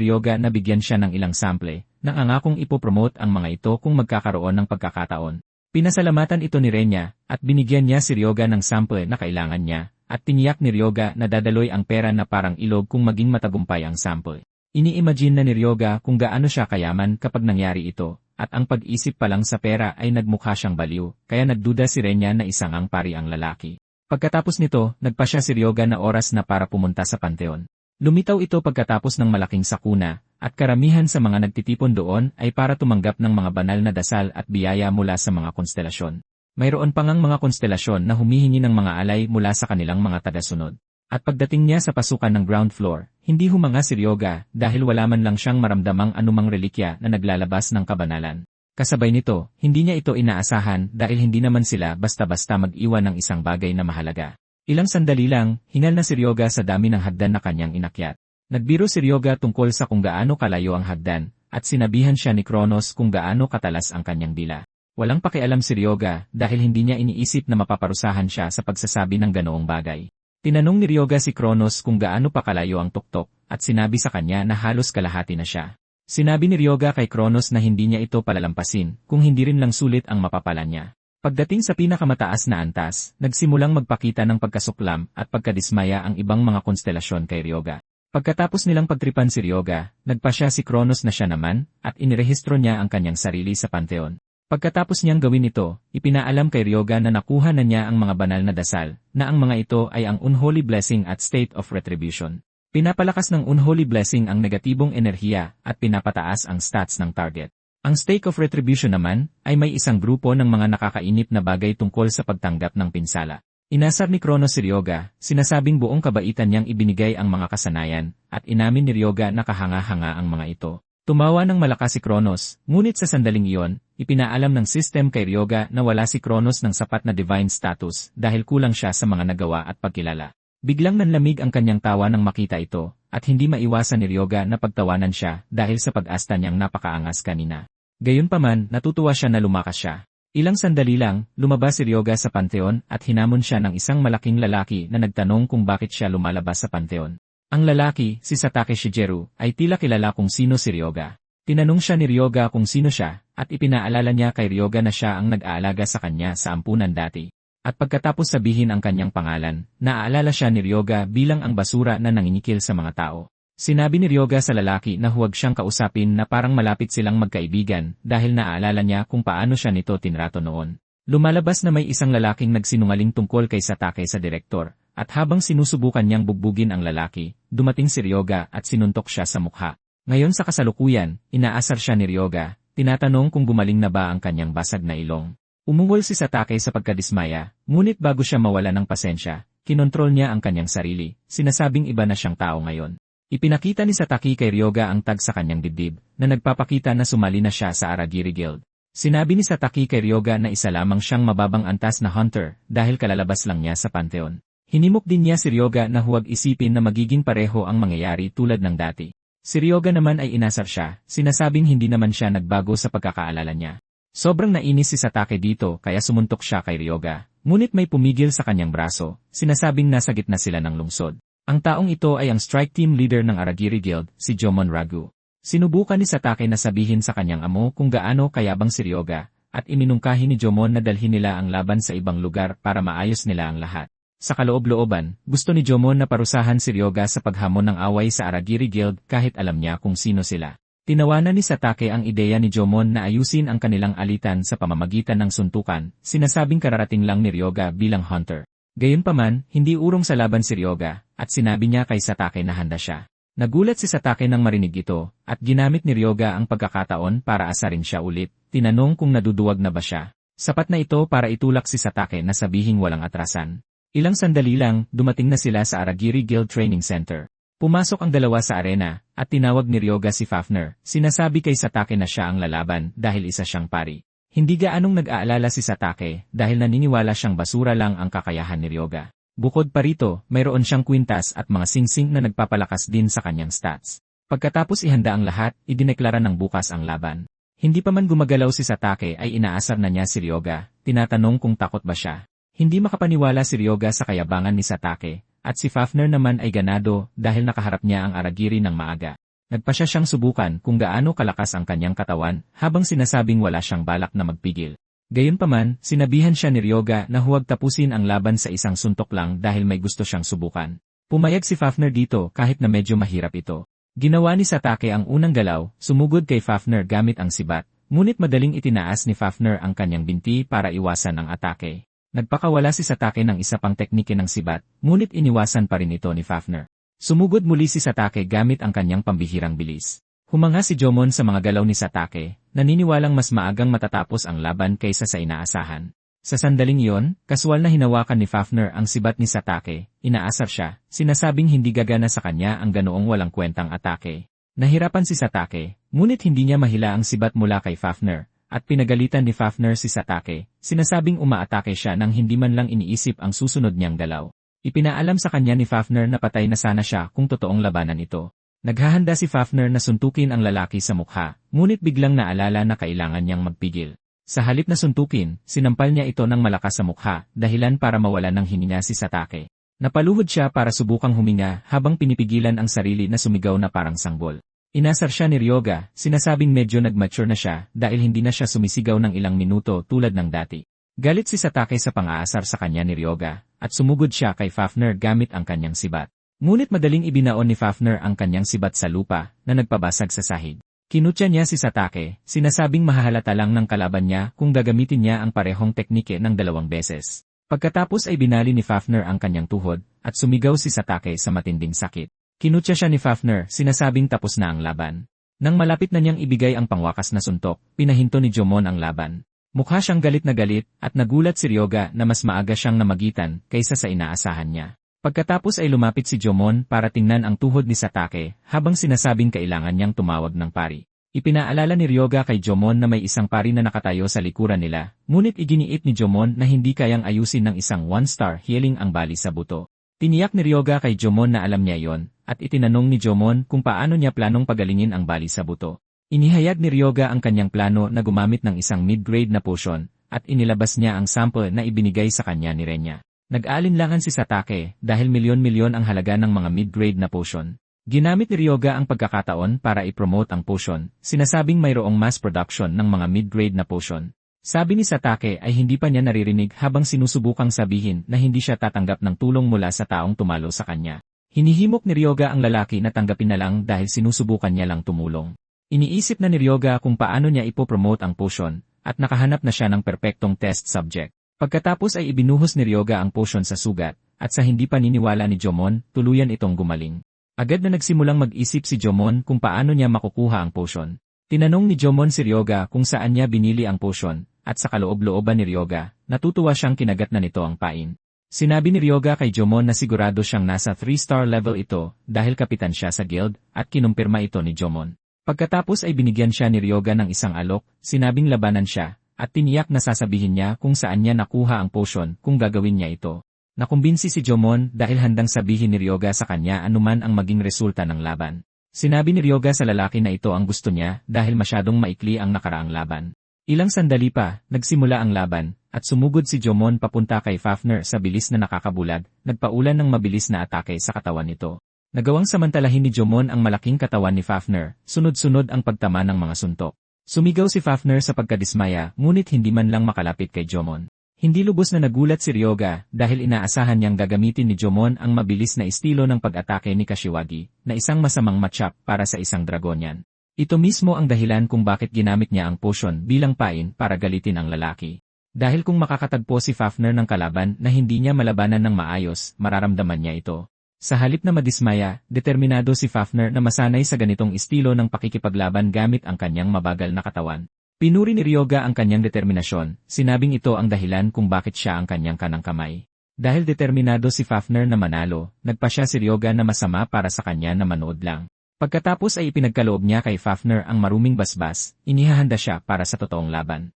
Ryoga na bigyan siya ng ilang sample, nangangakong ipopromote ang mga ito kung magkakaroon ng pagkakataon. Pinasalamatan ito ni Renya, at binigyan niya si Ryoga ng sample na kailangan niya, at tiniyak ni Ryoga na dadaloy ang pera na parang ilog kung maging matagumpay ang sample. Ini-imagine na ni Ryoga kung gaano siya kayaman kapag nangyari ito, at ang pag-isip pa lang sa pera ay nagmukha siyang baliw, kaya nagduda si Renya na isang ang pari ang lalaki. Pagkatapos nito, nagpa siya si Ryoga na oras na para pumunta sa panteon. Lumitaw ito pagkatapos ng malaking sakuna, at karamihan sa mga nagtitipon doon ay para tumanggap ng mga banal na dasal at biyaya mula sa mga konstelasyon. Mayroon pa ngang mga konstelasyon na humihingi ng mga alay mula sa kanilang mga tagasunod. At pagdating niya sa pasukan ng ground floor, hindi humanga si Ryoga dahil wala man lang siyang maramdamang anumang relikya na naglalabas ng kabanalan. Kasabay nito, hindi niya ito inaasahan dahil hindi naman sila basta-basta mag-iwan ng isang bagay na mahalaga. Ilang sandali lang, hingal na si Ryoga sa dami ng hagdan na kanyang inakyat. Nagbiro si Ryoga tungkol sa kung gaano kalayo ang hagdan, at sinabihan siya ni Kronos kung gaano katalas ang kanyang dila. Walang pakialam si Ryoga dahil hindi niya iniisip na mapaparusahan siya sa pagsasabi ng ganoong bagay. Tinanong ni Ryoga si Kronos kung gaano pa kalayo ang tuktok, at sinabi sa kanya na halos kalahati na siya. Sinabi ni Ryoga kay Kronos na hindi niya ito palalampasin, kung hindi rin lang sulit ang mapapala niya. Pagdating sa pinakamataas na antas, nagsimulang magpakita ng pagkasuklam at pagkadismaya ang ibang mga konstelasyon kay Ryoga. Pagkatapos nilang pagtripan si Ryoga, nagpa siya si Kronos na siya naman, at inirehistro niya ang kanyang sarili sa panteon. Pagkatapos niyang gawin ito, ipinaalam kay Ryoga na nakuha na niya ang mga banal na dasal, na ang mga ito ay ang unholy blessing at state of retribution. Pinapalakas ng unholy blessing ang negatibong enerhiya at pinapataas ang stats ng target. Ang stake of retribution naman ay may isang grupo ng mga nakakainip na bagay tungkol sa pagtanggap ng pinsala. Inasar ni Kronos si Ryoga, sinasabing buong kabaitan niyang ibinigay ang mga kasanayan, at inamin ni Ryoga na kahanga-hanga ang mga ito. Tumawa ng malakas si Kronos, ngunit sa sandaling iyon, ipinaalam ng system kay Ryoga na wala si Kronos ng sapat na divine status dahil kulang siya sa mga nagawa at pagkilala. Biglang nanlamig ang kanyang tawa nang makita ito, at hindi maiwasan ni Ryoga na pagtawanan siya dahil sa pag-asta niyang napakaangas kanina. Gayunpaman, natutuwa siya na lumakas siya. Ilang sandali lang, lumabas si Ryoga sa panteon at hinamon siya ng isang malaking lalaki na nagtanong kung bakit siya lumalabas sa panteon. Ang lalaki, si Satake Shigeru, ay tila kilala kung sino si Ryoga. Tinanong siya ni Ryoga kung sino siya, at ipinaalala niya kay Ryoga na siya ang nag-aalaga sa kanya sa ampunan dati. At pagkatapos sabihin ang kanyang pangalan, naaalala siya ni Ryoga bilang ang basura na nanginikil sa mga tao. Sinabi ni Ryoga sa lalaki na huwag siyang kausapin na parang malapit silang magkaibigan dahil naaalala niya kung paano siya nito tinrato noon. Lumalabas na may isang lalaking nagsinungaling tungkol kay Satake sa direktor, at habang sinusubukan niyang bugbugin ang lalaki, dumating si Ryoga at sinuntok siya sa mukha. Ngayon sa kasalukuyan, inaasar siya ni Ryoga, tinatanong kung gumaling na ba ang kanyang basag na ilong. Umungol si Satake sa pagkadismaya, ngunit bago siya mawala ng pasensya, kinontrol niya ang kanyang sarili, sinasabing iba na siyang tao ngayon. Ipinakita ni Satake kay Ryoga ang tag sa kanyang dibdib, na nagpapakita na sumali na siya sa Aragiri Guild. Sinabi ni Satake kay Ryoga na isa lamang siyang mababang antas na hunter dahil kalalabas lang niya sa panteon. Hinimok din niya si Ryoga na huwag isipin na magiging pareho ang mangyayari tulad ng dati. Si Ryoga naman ay inasar siya, sinasabing hindi naman siya nagbago sa pagkakaalala niya. Sobrang nainis si Satake dito kaya sumuntok siya kay Ryoga, ngunit may pumigil sa kanyang braso, sinasabing nasa gitna sila ng lungsod. Ang taong ito ay ang strike team leader ng Aragiri Guild, si Jomon Ragu. Sinubukan ni Satake na sabihin sa kanyang amo kung gaano kayabang si Ryoga, at iminungkahi ni Jomon na dalhin nila ang laban sa ibang lugar para maayos nila ang lahat. Sa kaloob-looban, gusto ni Jomon na parusahan si Ryoga sa paghamon ng away sa Aragiri Guild kahit alam niya kung sino sila. Tinawanan ni Satake ang ideya ni Jomon na ayusin ang kanilang alitan sa pamamagitan ng suntukan, sinasabing kararating lang ni Ryoga bilang hunter. Gayunpaman, hindi urong sa laban si Ryoga, at sinabi niya kay Satake na handa siya. Nagulat si Satake nang marinig ito, at ginamit ni Ryoga ang pagkakataon para asarin siya ulit, tinanong kung naduduwag na ba siya. Sapat na ito para itulak si Satake na sabihing walang atrasan. Ilang sandali lang, dumating na sila sa Aragiri Guild Training Center. Pumasok ang dalawa sa arena, at tinawag ni Ryoga si Fafner, sinasabi kay Satake na siya ang lalaban dahil isa siyang pari. Hindi gaanong nag-aalala si Satake dahil naniniwala siyang basura lang ang kakayahan ni Ryoga. Bukod pa rito, mayroon siyang kwintas at mga singsing na nagpapalakas din sa kanyang stats. Pagkatapos ihanda ang lahat, idineklara ng bukas ang laban. Hindi pa man gumagalaw si Satake ay inaasar na niya si Ryoga, tinatanong kung takot ba siya. Hindi makapaniwala si Ryoga sa kayabangan ni Satake, at si Fafner naman ay ganado dahil nakaharap niya ang Aragiri ng maaga. Nagpasya siyang subukan kung gaano kalakas ang kanyang katawan habang sinasabing wala siyang balak na magpigil. Gayunpaman, sinabihan siya ni Ryoga na huwag tapusin ang laban sa isang suntok lang dahil may gusto siyang subukan. Pumayag si Fafner dito kahit na medyo mahirap ito. Ginawa ni Satake ang unang galaw, sumugod kay Fafner gamit ang sibat, ngunit madaling itinaas ni Fafner ang kanyang binti para iwasan ang atake. Nagpakawala si Satake ng isa pang teknike ng sibat, ngunit iniwasan pa rin ito ni Fafner. Sumugod muli si Satake gamit ang kanyang pambihirang bilis. Humanga si Jomon sa mga galaw ni Satake, naniniwalang mas maagang matatapos ang laban kaysa sa inaasahan. Sa sandaling iyon, kaswal na hinawakan ni Fafner ang sibat ni Satake, inaasar siya, sinasabing hindi gagana sa kanya ang ganoong walang kwentang atake. Nahirapan si Satake, ngunit hindi niya mahila ang sibat mula kay Fafner. At pinagalitan ni Fafner si Satake, sinasabing umaatake siya nang hindi man lang iniisip ang susunod niyang galaw. Ipinaalam sa kanya ni Fafner na patay na sana siya kung totoong labanan ito. Naghahanda si Fafner na suntukin ang lalaki sa mukha, ngunit biglang naalala na kailangan niyang magpigil. Sa halip na suntukin, sinampal niya ito ng malakas sa mukha, dahilan para mawalan ng hininga si Satake. Napaluhod siya para subukang huminga habang pinipigilan ang sarili na sumigaw na parang sanggol. Inasar siya ni Ryoga, sinasabing medyo nag-mature na siya dahil hindi na siya sumisigaw ng ilang minuto tulad ng dati. Galit si Satake sa pang-aasar sa kanya ni Ryoga, at sumugod siya kay Fafner gamit ang kanyang sibat. Ngunit madaling ibinaon ni Fafner ang kanyang sibat sa lupa na nagpabasag sa sahig. Kinutya niya si Satake, sinasabing mahahalata lang ng kalaban niya kung gagamitin niya ang parehong teknike ng 2 beses. Pagkatapos ay binali ni Fafner ang kanyang tuhod, at sumigaw si Satake sa matinding sakit. Kinutya siya ni Fafner, sinasabing tapos na ang laban. Nang malapit na niyang ibigay ang pangwakas na suntok, pinahinto ni Jomon ang laban. Mukha siyang galit na galit, at nagulat si Ryoga na mas maaga siyang namagitan kaysa sa inaasahan niya. Pagkatapos ay lumapit si Jomon para tingnan ang tuhod ni Satake, habang sinasabing kailangan niyang tumawag ng pari. Ipinaalala ni Ryoga kay Jomon na may isang pari na nakatayo sa likuran nila, ngunit iginiit ni Jomon na hindi kayang ayusin ng isang 1-star healing ang bali sa buto. Tiniyak ni Ryoga kay Jomon na alam niya yon, at itinanong ni Jomon kung paano niya planong pagalingin ang bali sa buto. Inihayag ni Ryoga ang kanyang plano na gumamit ng isang mid-grade na potion, at inilabas niya ang sample na ibinigay sa kanya ni Renya. Nag-aalinlangan si Satake dahil milyon-milyon ang halaga ng mga mid-grade na potion. Ginamit ni Ryoga ang pagkakataon para i-promote ang potion, sinasabing mayroong mass production ng mga mid-grade na potion. Sabi ni Satake ay hindi pa niya naririnig habang sinusubukang sabihin na hindi siya tatanggap ng tulong mula sa taong tumalo sa kanya. Hinihimok ni Ryoga ang lalaki na tanggapin na lang dahil sinusubukan niya lang tumulong. Iniisip na ni Ryoga kung paano niya ipopromote ang potion, at nakahanap na siya ng perpektong test subject. Pagkatapos ay ibinuhos ni Ryoga ang potion sa sugat, at sa hindi paniniwala ni Jomon, tuluyan itong gumaling. Agad na nagsimulang mag-isip si Jomon kung paano niya makukuha ang potion. Tinanong ni Jomon si Ryoga kung saan niya binili ang potion, at sa kaloob-looban ni Ryoga, natutuwa siyang kinagat na nito ang pain. Sinabi ni Ryoga kay Jomon na sigurado siyang nasa 3-star level ito dahil kapitan siya sa guild, at kinumpirma ito ni Jomon. Pagkatapos ay binigyan siya ni Ryoga ng isang alok, sinabing labanan siya, at tiniyak na sasabihin niya kung saan niya nakuha ang potion kung gagawin niya ito. Nakumbinsi si Jomon dahil handang sabihin ni Ryoga sa kanya anuman ang maging resulta ng laban. Sinabi ni Ryoga sa lalaki na ito ang gusto niya dahil masyadong maikli ang nakaraang laban. Ilang sandali pa, nagsimula ang laban, at sumugod si Jomon papunta kay Fafner sa bilis na nakakabulag, nagpaulan ng mabilis na atake sa katawan nito. Nagawang samantalahin ni Jomon ang malaking katawan ni Fafner, sunod-sunod ang pagtama ng mga suntok. Sumigaw si Fafner sa pagkadismaya, ngunit hindi man lang makalapit kay Jomon. Hindi lubos na nagulat si Ryoga dahil inaasahan niyang gagamitin ni Jomon ang mabilis na estilo ng pag-atake ni Kashiwagi, na isang masamang matchup para sa isang dragonian. Ito mismo ang dahilan kung bakit ginamit niya ang potion bilang pain para galitin ang lalaki. Dahil kung makakatagpo si Fafner ng kalaban na hindi niya malabanan ng maayos, mararamdaman niya ito. Sa halip na madismaya, determinado si Fafner na masanay sa ganitong estilo ng pakikipaglaban gamit ang kanyang mabagal na katawan. Pinuri ni Ryoga ang kanyang determinasyon, sinabing ito ang dahilan kung bakit siya ang kanyang kanang kamay. Dahil determinado si Fafner na manalo, nagpasya si Ryoga na masama para sa kanya na manood lang. Pagkatapos ay ipinagkaloob niya kay Fafner ang maruming basbas, inihahanda siya para sa totoong laban.